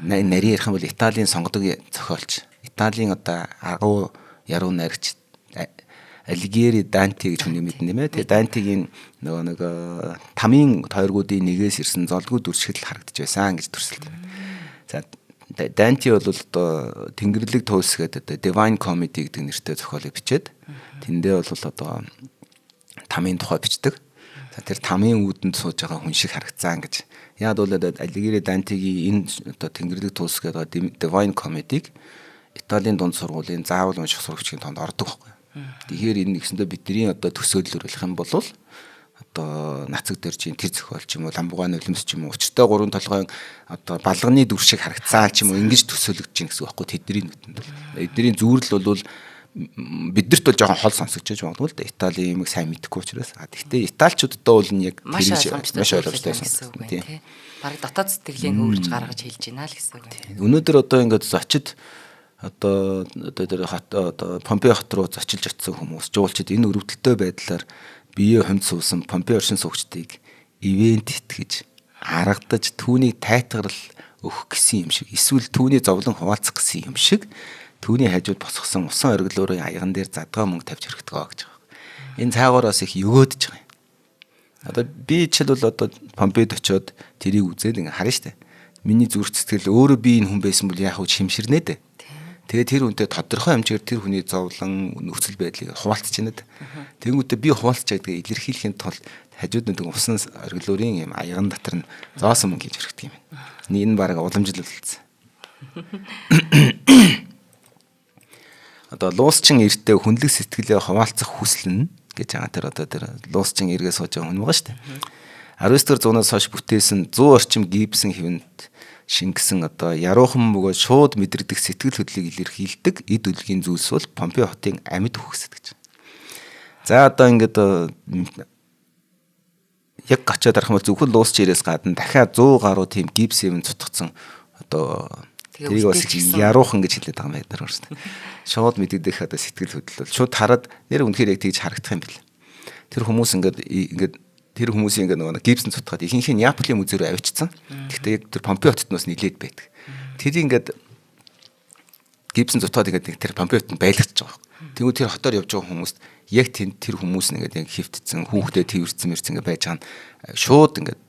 S2: нарийн ярих юм бол Италийн сонгодог зохиолч. Италийн одоо агуу яруу найрагч Алигьери Данте гэж хүний мэднэ нэмэ. Тэгээ Дантегийн нэг тамийн тойргуудын нэгээс ирсэн золгүй дүршгэл харагдаж байсан гэж төрсөлт. За Данте бол одоо Тэнгэрлэг туульс гэдэг одоо Divine Comedy гэдэг нэртэй зохиолыг бичээд тэндээ бол одоо тамийн тухай бичдэг. За тэр тамийн үүдэнд сууж байгаа хүн шиг харагцсан гэж. Яад бол Алигьери Дантегийн энэ одоо Тэнгэрлэг туульс гэдэг Divine Comedy-г Италийн дунд сургуулийн заавал унших сурагчийн тоонд ордог байхгүй. Тэгэхээр энэ нэгсэндээ бидний одоо төсөөлөл өрөх юм бол одоо нацаг дэржийн тэр зохиол ч юм уу ламбугааны нулимс ч юм уу өчтөө гурван толгойн одоо балганы дүр шиг харагцсан ч юм уу ингэж төсөөлөгдөж гин гэсэн үг байхгүй тэдний нүдэнд бол эдний зүүрэл бол биднэрт бол жоохон хол сонсогдож магадгүй л да Италийн юмыг сайн мэдэхгүй учраас гэхдээ италичуудад бол нь яг
S1: маш ойлгомжтой гэсэн үг тийм бараг дотоод сэтгэлийг өөрж гаргаж хэлж байна л гэсэн үг.
S2: Өнөөдөр одоо ингээд зочид одоо тэр Помпей хот руу зочилж очисон хүмүүс жуулчид энэ өрөвдөлтөй байдлаар бие хүнд суусан Помпей оршин суугчдыг ивент итгэж харагдаж түүнийг тайтгарл өгөх гэсэн юм шиг эсвэл түүний зовлон хуваалцах гэсэн юм шиг түүний хажууд босгосон усан ориглуурын аяган дээр задгаа мөнгө тавьж өргөдгөө гэж байгаа. Энэ цаагаараас их өгөөдөж байгаа юм. Одоо би жишээл бол одоо Помпейд очиод тэрийг үзээд ингээ харна штэ. Миний зүрх сэтгэл өөрөө би энэ хүн байсан бол яах вэ шимширнэ дээ. Тэгээ тэр үнтэй тодорхой хэмжээгээр тэр хүний зовлон нөхцөл байдлыг хуваалцж байна. Тэнгүүтээ би хуваалцж байдгийг илэрхийлэхийн тулд хажууд нэг усан оргилуурын юм аяган дотор нь зоосон мөнгө хийж өргөдөг юм байна. Энэ баг уламжлал болсон. Одоо луусчин эртээ хүнлэг сэтгэлээ хуваалцах хүсэл нь гэж байгаа тэр одоо тэр луусчин эргээ сууж байгаа хүн байгаа шүү дээ. 19-р зуунаас хойш бүтээсэн 100 орчим гибсэн хэвэнд шингэсэн одоо яруухан бөгөөд шууд мэдрэгдэх сэтгэл хөдлөлийг илэрхийлдэг эд үлгийн зүйлс бол Помпей хотын амьд үхсэд гэж. За одоо ингээд яг гачаад арах бол зөвхөн луус чирээс гадна дахиад 100 гаруй тийм гипс юм цутгцсан одоо тэрийг бас яруухан гэж хэлээд байгаа юм байна шүү дээ. Шууд мэдэгдэх одоо сэтгэл хөдлөл бол шууд хараад нэр үнэхээр яг тэгж харагдах юм бэл. Тэр хүмүүс ингээд тэр хүмүүсийн ингээд нөгөө гипсэн цутгаад ихэнх нь Неаполийн музей рүү авчирсан. Гэхдээ яг тэр Помпей хотод нь нилээд байдаг. Тэр ингээд гипсэн цутгаад ингээд тэр Помпей хотод байлгаж байгаа. Тэгвэл тэр хотоор явж байгаа хүмүүст яг тэр хүмүүс нь ингээд яг хөвтцэн хүүхдээ тэрсэн мэрсэн ингээд байж байгаа нь шууд ингээд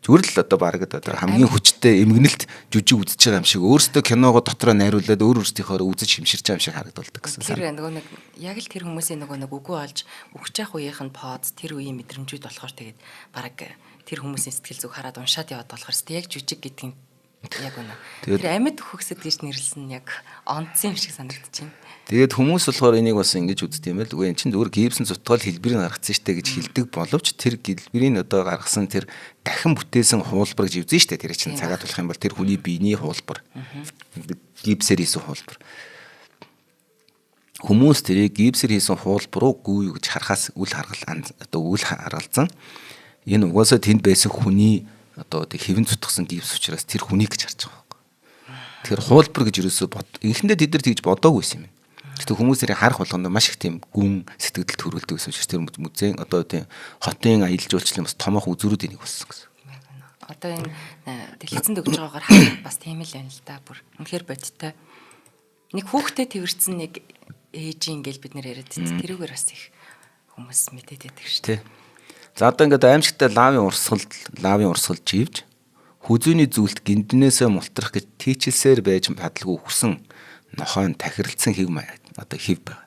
S2: зүгээр л одоо баг одоо хамгийн хүчтэй эмгэнэлт жүжиг үзэж байгаа юм шиг өөрөөсөө киногоо дотроо найруулад өөр өөрсдийнхөө үзэж хэмширч байгаа юм шиг харагдуулдаг гэсэн.
S1: Тэр нөгөө нэг яг л тэр хүмүүсийн нөгөө нэг үгүй олж өгч явах үеийнх нь поз тэр үеийн мэдрэмжүүд болохоор тэгээд баг тэр хүмүүсийн сэтгэл зүг хараад уншаад яваад болохоор яг жүжиг гэдгийг яг үнэ. Тэр амьд хөхсөд гэж нэрлсэн яг онцсон юм шиг санагдаж байна.
S2: Тэгээд хүмүүс болохоор энийг бас ингэж үздэг юм байл. Үгүй эн чинь зүгээр гибсэн цутгаал хэлбэрийг гаргацсан штэ гэж хэлдэг боловч тэр хэлбэрийг одоо гаргасан тэр дахин бүтээсэн хуулбар гэж үзэн штэ. Тэр чинь цагаат болох юм бол тэр хүний биений хуулбар. Гипсээр хийсэн хуулбар. Хүмүүс тэрийг гипсээр хийсэн хуулбар руу юу гэж харахаас үл харгалзан энэ угаасаа тэнд байсан хүний одоо тэг хэвэн цутгсан гипс учраас тэр хүнийг гэж харж байгаа байхгүй. Тэр хуулбар гэж юусоо инхэндээ тэд нар тэгж бодоогүй юм. Гэтэ хүмүүс тэрийг харах болгонд маш их тийм гүн сэтгэл төрүүлдэг гэсэн учраас тэр музейн одоо тийм хотын аялал жуулчлалын бас томоохон үзүүрүүд энийг болсон гэсэн.
S1: Одоо энэ дэлгэцэнд өгж байгаагаар харах бас тийм л байна л да. Бүр үнэхээр бодтой. Нэг хүүхдэд тэрвэрсэн нэг ээжийн ингээл бид нэр яриад байсан. Тэрүүгээр бас их хүмүүс мэдээд байдаг шүү дээ.
S2: За одоо ингээд аимшигтай лавын урсгал живж хүзүүний зүйлт гинднээсээ мултрах гэж тийчилсээр байж падалгүй өгсөн нохойн тахиралцсан хэв одоо хэв байна.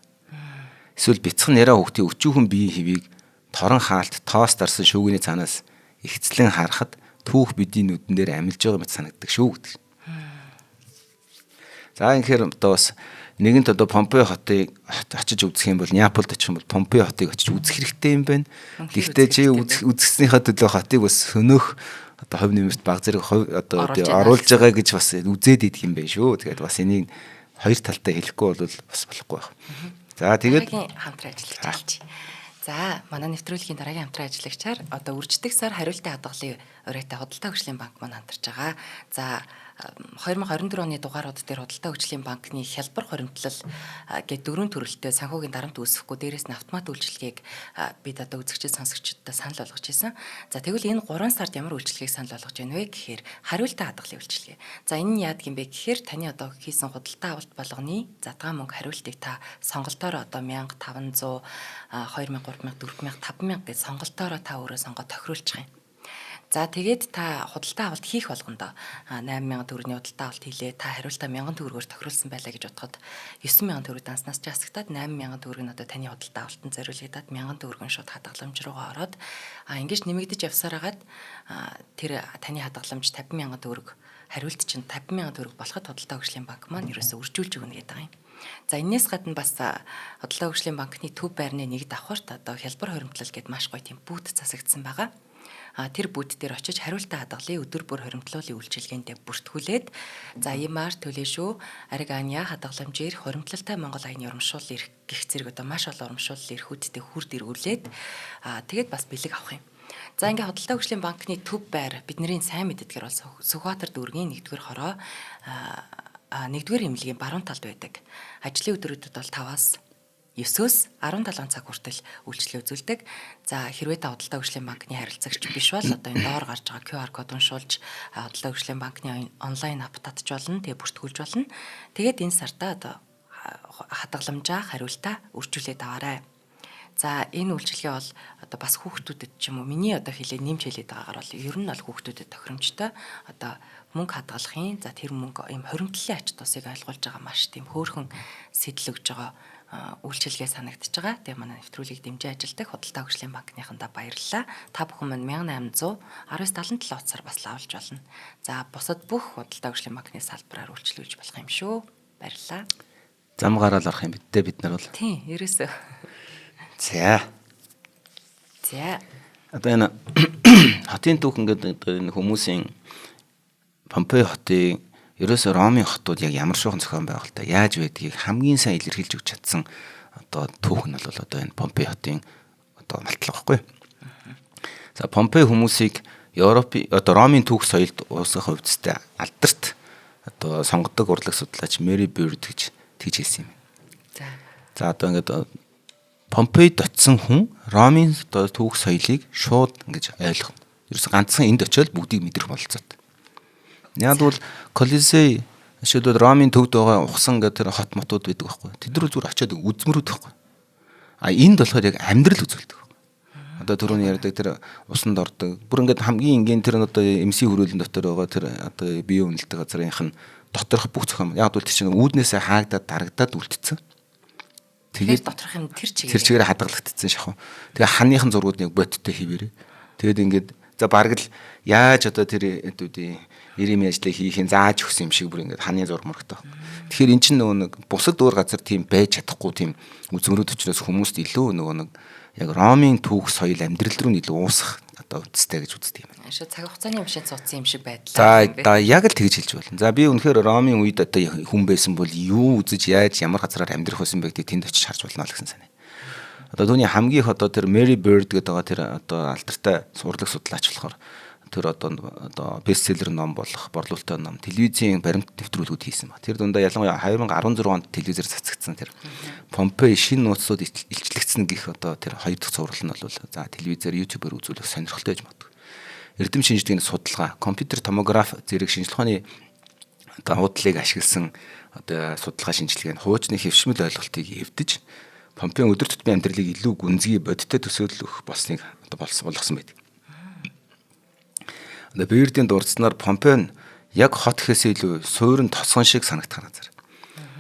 S2: Эсвэл бяцхан яриа хөвгтийн өчүүхэн биеийн хэвийг торон хаалт тоос дарсан шүүгний цаанаас ихцлэн харахад түүх бидний нүдэн дээр амилж байгаа мэт санагддаг шүү гэдэг. За инхээр одоо бас нэгэнт одоо Помпей хотыг очиж үзэх юм бол Неаполд очих юм бол Помпей хотыг очиж үзэх хэрэгтэй юм байна. Гэхдээ чи үзэснийхаа төлөө хотыг бас хөнөөх одоо хувь нэмэрт баг зэрэг одоо оруулж байгаа гэж бас үзээд идэх юм байна шүү. Тэгээд бас энийг хоёр талтай хэлэхгүй бол бас болохгүй байна. За тэгээд
S1: хамтран ажиллаж. За манай нэвтрүүлгийн дараагийн хамтран ажиллагчаар одоо үрждэг сар хариултын хадгалын оройтой Худалдаа хөгжлийн банк маань хамтарч байгаа. За 2024 оны дугаарууд дээр Худалдаа хөгжлийн банкны хялбар хоримтлал гэдэг 4 төрөлтэй санхүүгийн дарамт үүсэхгүй дээрээс нь автомат үйлчилгээг бид одоо үзэгчид сонсогчдод санал болгож ирсэн. За тэгвэл энэ 3 сард ямар үйлчилгээг санал болгож байна вэ гэхээр хариултын хадгалын үйлчилгээ. За энэ нь яадаг юм бэ гэхээр таны одоо хийсэн худалдаа авалт болгоны задгаан мөнгө хариултыг та сонголтоор одоо 1500 2000 3000 4000 5000 гэж сонголтоор та өөрөө сонгоод тохируулчих юм. За тэгээд та худалдаа авалт хийх болгонд 8000 төгрөгийн худалдаа авалт хийлээ. Та хариултаа 1000 төгрөгөөр тохируулсан байлаа гэж бодоход 9000 төгрөг данснаас ч асагтаад 8000 төгрөг нь одоо таны худалдаа авалтанд зориулагдаад 1000 төгрөг нь шууд хадгаламж руугаа ороод ингэж нэмэгдэж явсаар хагаад тэр таны хадгаламж 50000 төгрөг хариулт чинь 50000 төгрөг болоход Худалдаа хөгжлийн банк маань ерөөсөө үржүүлж өгнө гэдэг юм. За энэс гадна бас Худалдаа хөгжлийн банкны төв байрны нэг давхарт одоо хялбар хоримтлал гэдээ маш гоё тийм бүүт засагдсан байгаа. Тэр бүүт дээр очиж хариултаа хадгалын өдөр бүр хоримтлуулын үйлчилгээндээ бүртгүүлээд за имаар төлөө шүү ариг аня хадгаламжээр хоримтлалтай Монгол аяны урамшуул ирэх гих зэрэг одоо маш олон урамшуулал эрхүүдтэй хүрд эргүүлээд тэгээд бас бэлэг авах юм. За ингээ Худалдаа хөгжлийн банкны төв байр бидний сайн мэддгээр бол Сүхбаатар дүүргийн 1-р хороо 1-р эмнэлгийн баруун талд байдаг. Ажлын өдрүүдэд бол 5-аас 9-өөс 17 цаг хүртэл үйлчлэл үзүүлдэг. За хэрвээ та Худалдаа хөгжлийн банкны харилцагч биш бол одоо энэ доор гарч байгаа QR код уншуулж Худалдаа хөгжлийн банкны онлайн апп татж болно, тэгээ бүртгүүлж болно. Тэгээд энэ сартаа одоо хадгаламжаа хариултаа үржүүлээд аваарай. За энэ үйлчилгээ бол одоо бас хүүхдүүдэд ч юм уу миний одоо хэлээ нэмж хэлээд байгаагаар бол ер нь бол хүүхдүүдэд тохиромжтой одоо мөнгө хадгалахын за тэр мөнгө юм хоримтлалын ач тусыг ойлгуулж байгаа маш тийм хөөрхөн сэтэл өгж байгаа үйлчилгээ санагдчихж байгаа. Тэгээ манай нэвтрүүлгийг дэмжиж ажилдаг Худалдаа хөгжлийн банкныхандаа баярлалаа. Та бүхэн маань 1800 1977 утсаар бас лавлж болно. За бусад бүх Худалдаа хөгжлийн банкны салбараар үйлчлүүлж болох юм шүү. Баярлалаа.
S2: Зам гараад орох юм бид нар бол.
S1: Тийм, ерөөсөө.
S2: За. Одоо энэ хотын түүх ингээд энэ хүмүүсийн Помпей хотын ерөөсөө Ромын хотууд яг ямар шуухан зохион байгуулалтаа яаж байдгийг хамгийн сайн илэрхийлж өгч чадсан одоо түүх нь бол одоо энэ Помпей хотын одоо малтлаг байхгүй. За Помпей хүмүүсийг Европын одоо Ромын түүх соёлд уусгах хувьдстай алдарт одоо сонгодог урлаг судлаач Мэри Бёрд гэж тэгж хэлсэн юм. За одоо ингээд Помпейд очисон хүн Ромын одоо түүх соёлыг шууд ингэж ойлгоно. Ерөөс ганцхан энд очиод бүгдийг мэдрэх бололцоод. Яг бол Колизей шийдвэр Ромын төвд байгаа ухсан гэдэг тэр хот мотууд байдаг байхгүй. Тэд рүү зүгээр очиод үзмэрүүд байхгүй. А энд болохоор яг амьдрал үзүүлдэг. Одоо түрүүний ярьдаг тэр усанд ордог. Бүр ингээд хамгийн энгийн тэр одоо эмсийн хөрөөлөн дотор байгаа тэр одоо бие үнэлдэг газрынх нь доторх бүх зохион яг бол тэр чинь үүднээсээ хаагдаад дарагдаад үлдсэн. Тэгээд
S1: доторх юм тэр
S2: чигээр хадгалагдсан шахав. Тэгээ ханыхын зургуудыг бодтой хийвэрээ. Тэгээд ингээд за бараг л яаж одоо тэр хэдүүдийн нэрийн ажлыг хийхин зааж өгсөн юм шиг бүр ингээд ханы зураг мөрөгтэй. Тэгэхээр эн чинь нөгөө нэг бусад өөр газар тийм байж чадахгүй тийм үзмөрүүд учраас хүмүүст илүү нөгөө нэг яг Ромын түүх соёл амьдрал руу илүү уусах одоо үсттэй гэж үздэг юм.
S1: Ашиг цаг хугацааны машин цуцсан юм шиг байдлаа.
S2: За яг л тэгж хэлж болно. За би үнэхээр Ромын үед одоо хүн байсан бол юу үзэж яаж ямар газараар амьдрах байсан бэ гэдгийг тэнд очиж харж болно л гэсэн санаа. Одоо түүний хамгийн их одоо тэр Мэри Бёрд гэдэг байгаа тэр одоо алдартай урлаг судлаач болохоор тэр одоо бестселлер ном болох борлуулалттай ном телевизийн баримт нэвтрүүлгүүд хийсэн ба. Тэр дундаа ялангуяа 2016 онд телевизээр цацагдсан тэр Помпей шинэ нууцлууд илчлэгдсэн гэх одоо тэр хоёр дахь цуврал нь бол за телевизээр YouTube-ээр үзүүлэх сонирхолтой гэж боддог. Эрдэм шинжлэгийн судалгаа, компьютер томограф зэрэг шинжилгээ ухааны одоо уудлыг ашигласан одоо судалгаа шинжилгээ нь хуучны хэвшмэл ойлголтыг эвдэж Помпей өдөр тутмын амьдралыг илүү гүнзгий бодиттой төсөөлөх болсныг одоо болгосон байдаг. Одоо Бёрдийн дурдсанаар Помпей нь яг хот гэхээс илүү суурин тосгон шиг санагдах газар.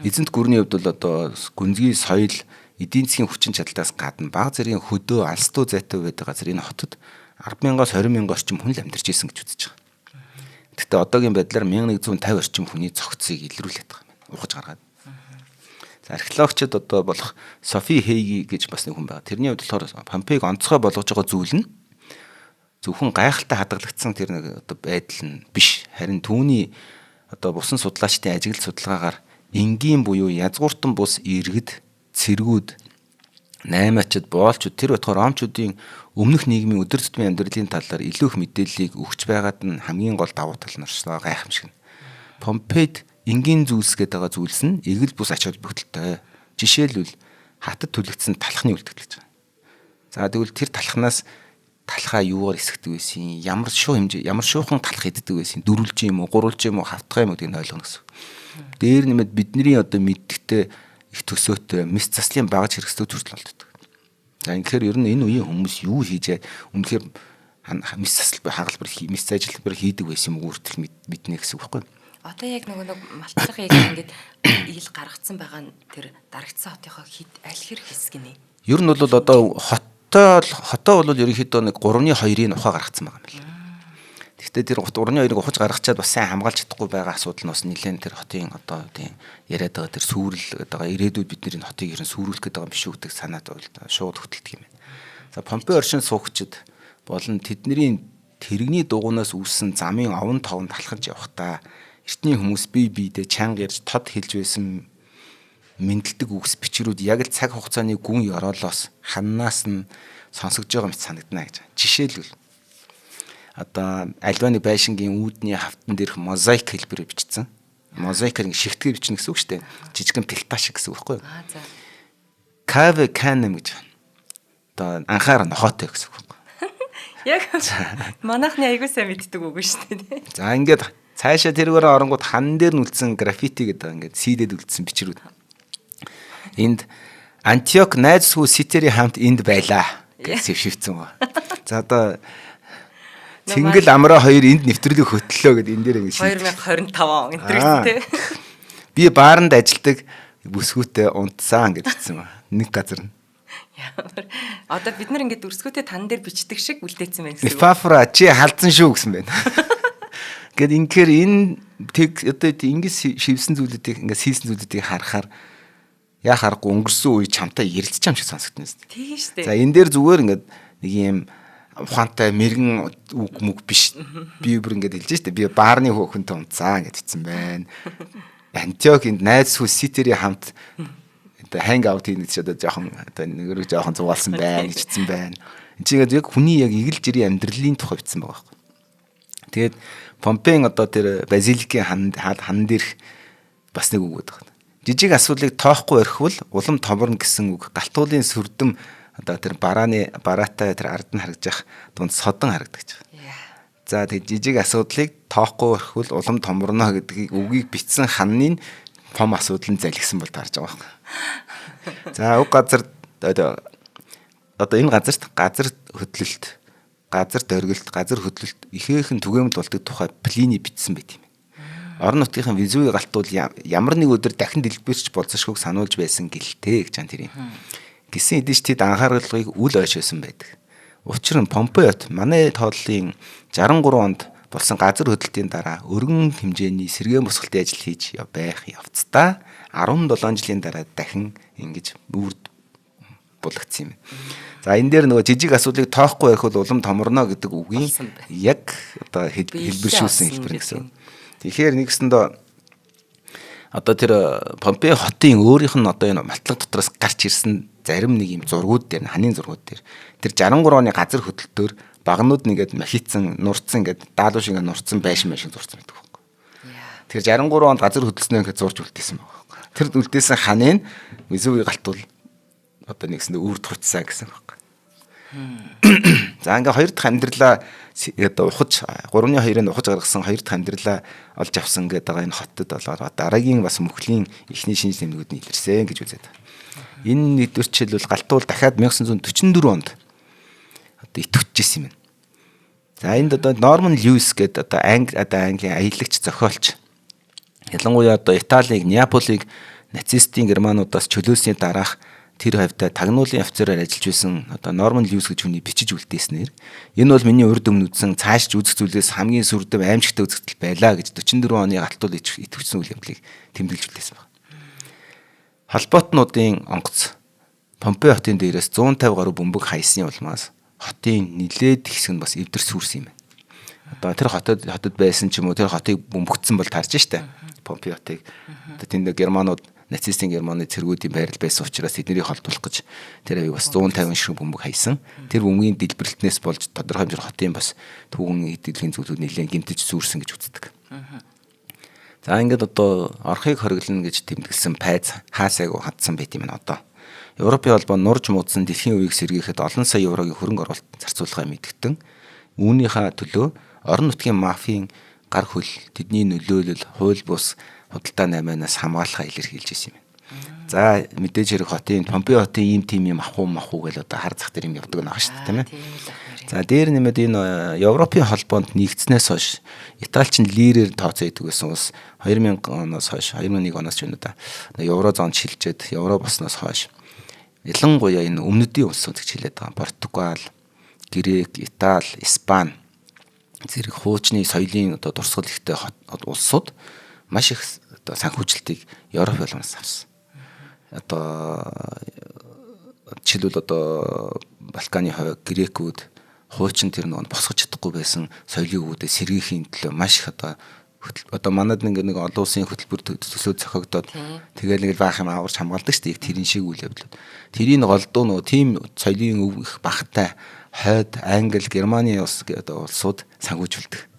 S2: Эзэнт гүрний хувьд бол одоо гүнзгий соёл, эдийн засгийн хүчин чадлаас гадна бага зэргийн хөдөө алс дуу зайтай байдаг газар энэ хотод 10,000-аас 20,000 орчим хүн л амьдарч ирсэн гэж үзэж байгаа. Гэхдээ одоогийн байдлаар 1150 орчим хүний цогцыг илрүүлээд байгаа юм. Ухаж гаргаад. За археологчид одоо болох Софи Хейги гэж бас нэг хүн байгаа. Тэрний хувьд болохоор Помпейг онцгой болгож байгаа зүйл нь зөвхөн гайхалтай хадгалагдсан тэр нэг одоо байдал нь биш. Харин түүний одоо бусан судлаачдын ажиглал судалгаагаар энгийн буюу язгууртан бус иргэд, цэргүүд, наймаачид, боолчууд тэр бодохоор ромчуудын өмнөх нийгмийн өдөр тутмын амьдралын талаар илүү их мэдээллийг өгч байгаад нь хамгийн гол давуу тал нь орчлоо гайхамшиг нь. Помпейд энгийн зүйлс гэдэг байгаа зүйлс нь эгэл бус ач холбогдолтой. Жишээлбэл хатад түлэгдсэн талхны үлдэгдэл гэж байна. За тэгвэл тэр талхнаас талхаа юугаар эсгдэг байсан, ямар шуухан талх иддэг байсан, дөрүлж юм уу, гурулж юм уу, хавтгах юм уу гэдгийг ойлгоно гэсэн. Дээр нэмээд бидний одоо мэддэгтэй их төсөөтэй мис заслын багаж хэрэгсдэг төрөл болдог. За тэгэхээр ер нь энэ үеийн хүмүүс юу хийж үнэхээр мис засал хагалбар мис ажилбар хийдэг байсан юм уу үртэл мэднэ гэсэн үг байхгүй юу?
S1: Одоо яг нэг малтлах яг ингээд ил гаргацсан байгаа нь тэр дарагдсан хотынхоо аль хэр хэсэг нэ?
S2: Ер нь бол одоо хотоо бол ерөнхийдөө нэг 3-2-ийн ухаа гаргацсан байгаа юм байна. Гэхдээ тэр 3-2-ыг ухаж гаргачаад бас сайн хамгаалж чадахгүй байгаа асуудал нь бас нэлээд тэр хотын одоо тийм яриад байгаа тэр сүрэл гэдэг байгаа ирээдүйд бидний хотыг ерэн сүрүүлэх гэдэг байгаа юм биш үү гэдэг санаад бол шууд хөтэлдэг юм байна. За Помпей оршин суугчид болон тэдний тэрэгний дугуйнаас үүссэн замын овон товон талхаж явхдаа эртний хүмүүс бие биедээ чанга ярьж тод хэлж байсан мэдлдэг үгс бичрүүд яг л цаг хугацааны гүн ёроолоос ханнаас нь сонсогдож байгаа мэт санагдана гэж. Жишээлбэл одоо альваны байшингийн үүдний хавтан дээрх мозаик хэлбэрээр бичсэн. Мозаикаар шигтгэр бичнэ гэсэн үг шүү дээ. Жижигэн пэлта шиг гэсэн үг байхгүй юу?
S1: За.
S2: Cave Canem гэж. Одоо анхаарал нохоотой гэсэн үг.
S1: Яг манайхны аягүй сайн мэддэг үг шүү дээ.
S2: За ингээд цаашаа тэргээр оронгууд хан дээр нь үлдсэн граффити гэдэг ингээд сийдэд үлдсэн бичрүүд. Энд Антиох найз хүү Ситери хамт энд байлаа гэж шившивцэн ба. За одоо Цэнгэл амраа хоёр энд нэвтрүүлэг хөтлөлөө гэдэг энэ дээр ингэ шийдсэн.
S1: 2025 он энэ тий.
S2: Би бааранд ажилдаг бүсгүүтэй унтсан гэж хэлсэн ба. Нэг газар нь.
S1: Одоо бид нар ингээд өрсгөөтэй тан дээр бичдэг шиг үлдээсэн байна гэсэн үг.
S2: Пафра чи халдсан шүү гэсэн байна. Гэт инхээр энэ тэг одоо ингэж шивсэн зүйлүүдийг ингэж хийсэн зүйлүүдийг харахаар яа харахгүй өнгөрсөн үе чамтай ярилцж юм шиг сонсогдсон юм.
S1: Тийм шүү дээ.
S2: За энэ дээр зүгээр ингээд нэг юм ухаантай мэрэгэн үг мүг биш. Би бүр ингээд хэлж штэ. Би баарны хөөхөнтэй унтсан гэж хэлсэн байна. Антиохинд найз хүү Ситери хамт одоо ханг аут хийх гэж одоо жоохон одоо нэгэрэг жоохон зугаалсан байна гэж хэлсэн байна. Энд чигээд яг хүний яг игэл жирийн амьдралын тухай бичсэн байгаа байхгүй. Тэгээд Помпейн одоо тэр базиликийн хан дээрх бас нэг үг байдаг. Жижиг асуудлыг тоохгүй орхивол улам томорно гэсэн үг. Галтуулын сүрдэм одоо тэр бараатай тэр ард нь харагдаж дунд содон харагдаж байгаа. За тэг жижиг асуудлыг тоохгүй орхивол улам томорно гэдгийг үгийг бичсэн ханны том асуудал нь залгисан бол таарж байгаа байхгүй. За уг газар одоо энэ газар хөдлөлт, газар дөргилт, газар хөдлөлт ихээхэн түгээмэл болдог тухай Плини бичсэн байт юм. Орон нутгийн Везуви галтуул ямар нэг өдөр дахин дэлбэрч болцошгүйг сануулж байсан гэлтэй гэж тэр юм. Гисэн эдэж тэд анхааруулгыг үл ойшоосон байдаг. Учир нь Помпейот манай тооллын 63 онд болсон газар хөдлөлтийн дараа өргөн хэмжээний сэргээн босголтын ажил хийж байх явцдаа 17 жилийн дараа дахин ингэж үрд булагдсан юм. За энэ дээр нөгөө жижиг асуудлыг тоохгүй байх бол улам томорно гэдэг үгийн яг одоо хэлбэршүүлсэн хэлбэр гэсэн. Тэгэхээр нэгсэндээ одоо тэр Помпей хотын өөрийнх нь одоо энэ матлаг дотроос гарч ирсэн зарим нэг юм зургууд дээр ханийн зургууд дээр тэр 63 оны газар хөдлөлтөөр багнууд нэгээд махицсан нурцсан ингээд даалуу шиг нурцсан байшин зурцсан байдаг байхгүй. Тэр 63 онд газар хөдлөлтнөө ингээд зурж үлдээсэн байхгүй. Тэр үлдээсэн ханыг Везуви галтуул одоо нэгсэндээ үрд хуцсан гэсэн байхгүй. За ингээ хоёр дахь амьдралаа одоо ухаж 3-2-ыг ухаж гаргасан хоёр дахь амьдралаа олж авсан гэдэг байгаа энэ хотод болоо дараагийн бас мөхлийн эхний шинж тэмдгүүд нь илэрсэн гэж үзээд. Энэ нэгдүгээр жишээлбэл галтуул дахиад 1944 онд одоо итгэвчжсэн юм байна. За энд одоо Норман Льюис гэдэг одоо Английн аялагч зохиолч ялангуяа одоо Италиг, Неаполиг нацистийн германуудаас чөлөөсний дараах тэр хавьда тагнуулын офицераар ажиллаж байсан одоо Норман Льюис гэж хүний бичиж үлдээснээр энэ бол миний урд өмнө үзсэн цаашж үзэх зүйлээс хамгийн сүрдэв аимшигтай үзэгдэл байлаа гэж 44 оны галтуул итгэвчсэн үйл явдлыг тэмдэглэж үлдээсэн байна. Холбоотнуудын онгоц Помпей хотын дээрээс 150 гаруй бөмбөг хайсны улмаас хотын нилээд хэсэг нь бас эвдэр сүрсэн юм байна. Одоо тэр хотод байсан ч юм уу тэр хотыг бөмбөгдсөн бол тарж штэ. Помпей хотыг одоо тэнд германууд нацистийн Германы цэргүүдийн байрал байсан учраас тэднийг холдуулах гэж тэр авийг бас 150 шиг бөмбөг хайсан. Тэр бөмбөгийн дэлбэрэлтнээс болж тодорхой хэмжээгээр хотын бас түүхэн эдгэлийн зүйлүүд нэлээд гэмтэж сүрсэн гэж үздэг. За ингээд одоо орхийг хориглоно гэж тэмдэглэсэн пайз хаасайг хатсан байт юм одоо. Европын холбоо нурж муудсан дэлхийн үеийг сэргийхэд олон сая еврогийн хөрөнгө оруулалт зарцуулахаа мэдгтэн үүнийхээ төлөө орон нутгийн мафийн гар хөл тэдний нөлөөлөл хууль бус худалдаа 8-аас хамгаалахаа илэрхийлж ирсэн юм. За мэдээж хэрэг хотын Помпей хотын ийм тим юм махуу гэж одоо хар зах дээр юм явдаг нэг шүү дээ тийм ээ. За дээр нэмээд энэ Европын холбоонд нэгдснээс хойш Италичин лирээр тооцоо идэг байсан ус 2000 оноос хойш 2001 оноос ч юм да еврозонд шилжээд евро болсноос хойш ялангуяа энэ өмнөдийн улсууд гэж хэлээд байгаа. Португал, Грек, Итали, Испани зэрэг хуучны соёлын одоо дурсгал ихтэй улсууд маш их одоо санхүүжилтийг Европ улмаас авсан. Одоо жишээлбэл одоо Балканы хойг грекүүд хуучин тэр нэг босгож чадахгүй байсан соёлын үүдээ сэргийхийн төлөө маш их одоо манад нэг олон улсын хөтөлбөр төсөө зохиогдоод тэгэл нэг баах юм аварч хамгаалдаг шүү дээ. Тэрийн шиг үйл явдлууд. Тэрийн голдуу нөгөө тийм соёлын их багтай хойд Англи, Германы одоо улсууд санхүүжүүлдэг.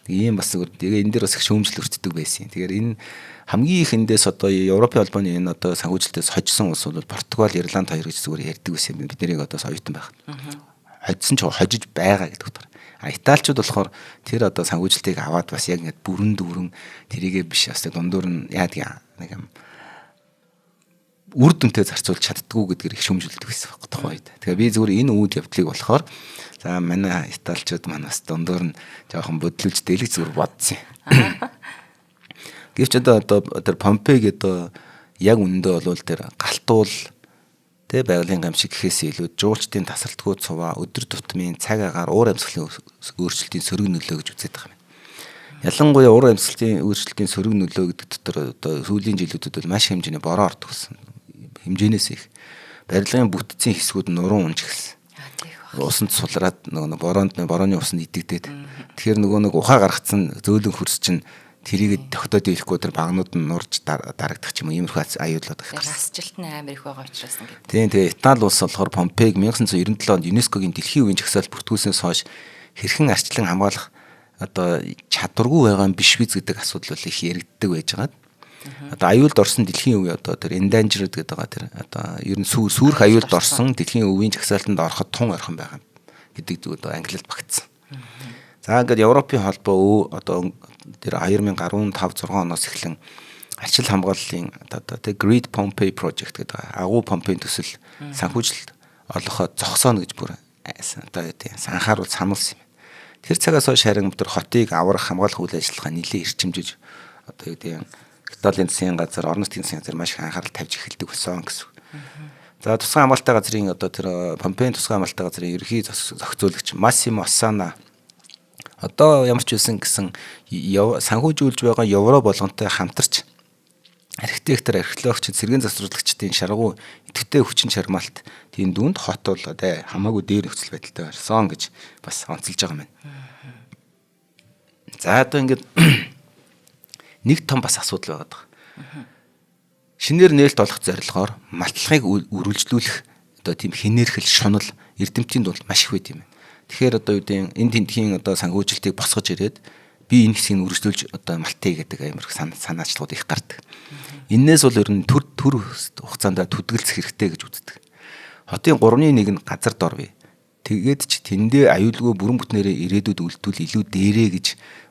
S2: Ийм бас тэгээ энэ дээр бас их шүүмжил өртдөг байсан. Тэгэхээр энэ хамгийн их эндээс одоо Европын холбооны энэ одоо санхүүжилтээс хожсон улс бол Португал, Ирланд хоёр гэж зүгээр ярьдаг байсан юм. Бид нэрийг одоо соётон байх. Хожсон ч хожиж байгаа гэдэг утгаар. Италичууд болохоор тэр одоо санхүүжилтийг аваад бас яг ингэ бүрэн тэрийгэ биш бас дундуур нь яадаг нэг юм үр дүнтэй зарцуулж чаддгүй гэдгээр их шүмжилдэг байсан байхгүй тухайн үед. Тэгээ би зүгээр энэ үйл явдлыг болохоор за манай италичууд манаас дундуур нь жоохон бодлуулж дэлгэж зүгээр бодсон юм. Гэвч одоо тэр Помпеиг одоо яг үнэндээ болвол тэр галтуул тэ байгалийн гамшиг гэхээс илүү жуулчдын тасралтгүй цуваа өдөр тутмын цаг агаар уур амьсгалын өөрчлөлтийн сөрөг нөлөө гэж үздэг юм. Ялангуяа уур амьсгалын өөрчлөлтийн сөрөг нөлөө гэдэг дотор одоо сүүлийн жилүүдэд бол маш хэмжээний бороо ордог гэсэн. Хэмжээнээс их барилгын бүтцийн хэсгүүд нуруу унж эхэлсэн. Усанд сулраад борооны усанд идэгдээд. Тэгэхээр нэг ухаа гаргацсан зөөлөн хөрс чинь тэрийг тогтоод ирэхгүй тэр багнууд нь нурж дарагдах ч юм уу иймэрхүү аюулууд их гарсан.
S1: Расжилт нь амар их байгаа учраас ингээд.
S2: Тийм тэгээ Итали улс болохоор Помпеиг 1997 онд ЮНЕСКОгийн дэлхийн өвийн жагсаалд бүртгүүлснээс хойш хэрхэн арчлан хамгаалах одоо чадваргүй байгаа юм биш биз гэдэг асуудал бол их яригддаг байж байгаа. Одоо аюулд орсон дэлхийн үе одоо тэр endangered гэдэг байгаа тэр одоо ер нь сүрх аюулд орсон дэлхийн өвийн жагсаалтанд ороход тун орхон байгаа гэдэг зүйл одоо англиад багтсан. За ингээд Европын холбоо одоо тэр 2015-6 оноос эхлэн арчил хамгааллын одоо тэр Great Pompeii Project гэдэг агуу Помпей төсөл санхүүжилт олоход зогсооно гэж бүр одоо тийм анхааруул сануулсан юм. Тэр цагаас хойш харин тэр хотыг аврах хамгаалах үйл ажиллагаа нэлээд эрчимжиж одоо юу гэдэг Италийн засгийн газар, орон нутгийн засгийн газар маш их анхаарал тавьж эхэлдэг болсон гэсэн. За тусгай хамгаалалттай газрын одоо тэр Помпейн тусгай хамгаалалттай газрын ерөнхий зохицуулагч Массимо Оссана одоо ямар ч байсан гэсэн санхүүжүүлж байгаа евро болгонтой хамтарч архитектор, археологч, цэргийн засварлагчдын шаргуу идэвхтэй хүчин чармаалт тийм дүнд хот бол хамаагүй дээр нөхцөл байдалтай барьсан гэж бас онцолж байгаа юм байна. За одоо ингээд нэг том бас асуудал байгаа даа. Шинээр нээлт олох зорилгоор малтлагыг үргэлжлүүлэх одоо тийм хинээрхэл шунал эрдэмтдийн тулд маш их байт юм. Тэгэхээр одоо юу гэдэг энэ тентхийн одоо санхүүжилтийг босгож ирээд би энэ хэсгийг үргэлжлүүлж одоо малтыг гэдэг амар санаачлалууд их гардаг. Иннээс бол ер нь төр хугацаанд төдөлцөх хэрэгтэй гэж үздэг. Хотын 3/1 нь газар дор бий. Тэгээд ч тэндээ аюулгүй бүрэн бүтнээрээ ирээдүйд үлдвэл илүү дээрээ гэж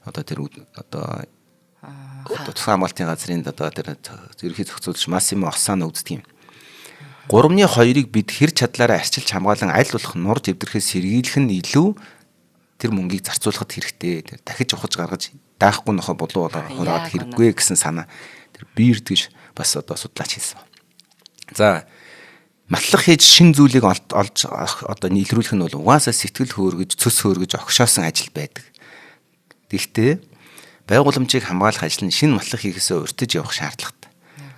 S2: одоо тэр одоо тусгай хамгаалтын газрын одоо тэр ерөнхий зохицуулагч Массимо Оссана үздэг юм. 3/2-ыг бид хэр чадлаараа арчилж хамгаалan аль болох нурж эвдрэхээс сэргийлэх нь илүү тэр мөнгийг зарцуулахад хэрэгтэй. Дахиж ухаж гаргаж даахгүй нохоо болов хураад хэрэггүй гэсэн санаа тэр биерд гэж бас одоо судлаач хэлсэн. За матлах хийж шин зүйлийг олж одоо нийлрүүлэх нь бол угаасаа сэтгэл хөөргөж, цөс хөөргөж огшоосон ажил байдаг. Гэхдээ байгууламжийг хамгаалах ажил нь шинэ матлах хийхээсээ урьдчилж явах шаардлагатай.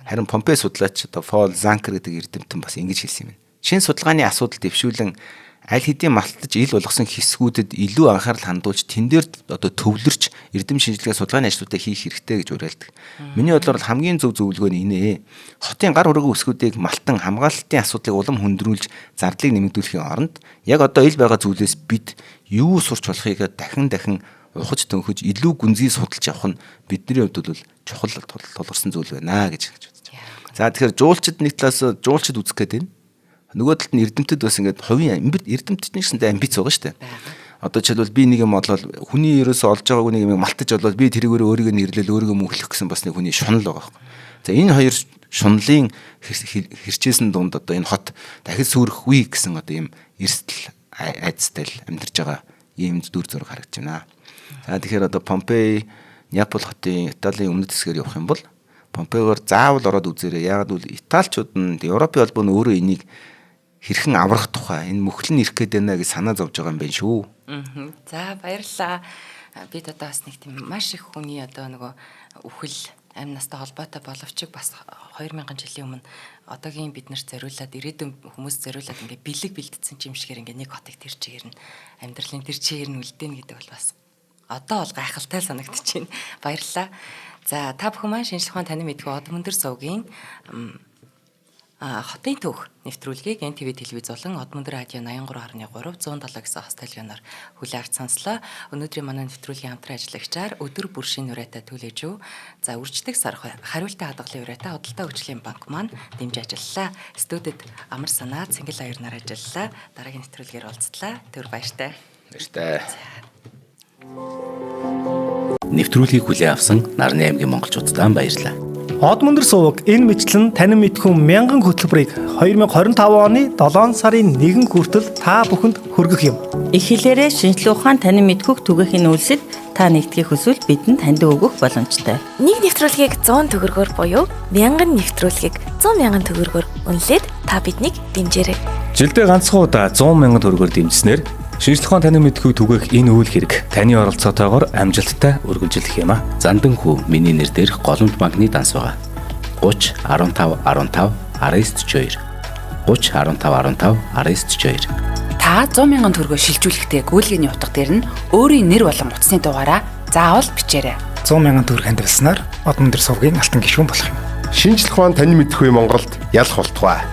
S2: Харин Помпей судлаач одоо Пол Занкер гэдэг эрдэмтэн бас ингэж хэлсэн юм. Шинэ судалгааны асуудал дэвшүүлэн аль хэдийн малтаж ил болгосон хэсгүүдэд илүү анхаарал хандуулж тэн дээр одоо төвлөрч эрдэм шинжилгээ судалгааны ажлуудаа хийх хэрэгтэй гэж уриалдаг. Миний бодлоор хамгийн зөв зөвлөгөө нь инээ. Хотын гар хүрээний өсгүүдийг малтан хамгаалалтын асуудлыг улам хөндрүүлж зардлыг нэмэгдүүлэхийн оронд яг одоо ил байгаа зүйлээс бид юу сурч болохыг дахин ухаж төнхөж илүү гүнзгий судалж явах нь бидний хувьд бол чухал тулгарсан зүйл байна гэж үздэг. За тэгэхээр жуулчид нэг талаас жуулчид үзэх гээд байна. Нөгөө талд нь эрдэмтэд бас ингээд хувийн эрдэмтэд нэгсэндээ амбиц байгаа шүү дээ. Одоо жишээлбэл би нэг юм бодлол хүний ерөөсөө олж байгаагүй нэг юм малтаж болоод би тэрийгээр өөрийгөө нэрлэл өөрийгөө мөнхлөх гэсэн бас нэг хүний шунал байгаа байхгүй. За энэ хоёр шунлын хэрчээсэн дунд одоо энэ хот дахид сүрхгүй гэсэн одоо юм эрсдэл айцтай л амьдарч байгаа ийм дүр зураг харагдаж байна. За тэгэхээр одоо Помпей Неаполь хотын Италийн өмнөд хэсгээр явах юм бол Помпейгоор заавал ороод үзээрэй. Яагаад гэвэл Италичууд нь Европын холбоо нь өөрөө энийг хэрхэн аврах тухай энэ мөхлөн ирэх гээд байна гэж санаа зовж байгаа юм байна шүү.
S1: За баярлалаа. Бид одоо бас нэг тийм маш их хүний одоо нөгөө үхэл амь настай холбоотой боловч бас 2000 жилийн өмнө одоогийн биднэрт зориулаад ирээдүйн хүмүүс зориулаад ингээ бэлэг бэлдсэн юм шигээр ингээ нэг хотыг тэр чигээр нь амьдралын тэр чигээр нь үлдээн гэдэг бол бас одоо бол гайхалтай санагдчихэв. Баярлалаа. За та бүхэн маань шинжлэх ухааны танин мэдгүй Одмөндөр сувгийн хотын түүх нэвтрүүлгийг НТV телевиз болон Одмөндөр радио 83.3 107 гэсэн хос толгойноор хүлээн авч сонслоо. Өнөөдрийн манай нэвтрүүлгийн хамтран ажиллагчаар өдөр бүр шин урайтай төлөөжөө. За үрждэг сар хариултаа хадгалын урайтай Худалдаа хөгжлийн банк маань дэмжиж ажиллалаа. Студид Амар санаа Цэнгэл аяр нар ажиллалаа. Дараагийн нэвтрүүлгээр уулзлаа. Түр баяртай.
S2: Баяртай.
S3: Нэвтрүүлгийг хүлээн авсан Нарны аймгийн монголчуудаа баярлалаа. Од мөндөр суваг энэ мэтлэн танин мэдхүн мянган хөтөлбөрийг 2025 оны 7 сарын 1 хүртэл та бүхэнд хүргэх юм.
S4: Их хэлээрээ шинжлэх ухаан танин мэдхүг түгээхийн үйлсэд та нэгтгэх хүсвэл бидэнд танд өгөх боломжтой.
S5: Нэг нэвтрүүлгийг 100 төгрөгөөр буюу 1000 нэвтрүүлгийг 100 мянган төгрөгөөр үнэлээд та биднийг дэмжээрэй.
S6: Жилдээ ганцхан удаа 100 мянган төгрөгөөр дэмжснээр шинжлэх ухаан танин мэдхүг түгээх энэ үйл хэрэг таны оролцоотойгоор амжилттай үргэлжлэх юм а.
S2: Зандан хүү миний нэр дээрх голомт банкны данс байгаа. 30 15 15 942 30 15 15 942.
S7: Та 100 мянган төгрөгөөр шилжүүлэхдээ гүйлгээний утга дээр нь өөрийн нэр болон утасны дугаараа заавал бичээрэй.
S3: 100 мянган төгрөг хандвалснаар од мөндөр сувгийн алтан гишүүн болох юм.
S8: Шинжлэх ухаан танин мэдхүй Монголд ялах болтугай.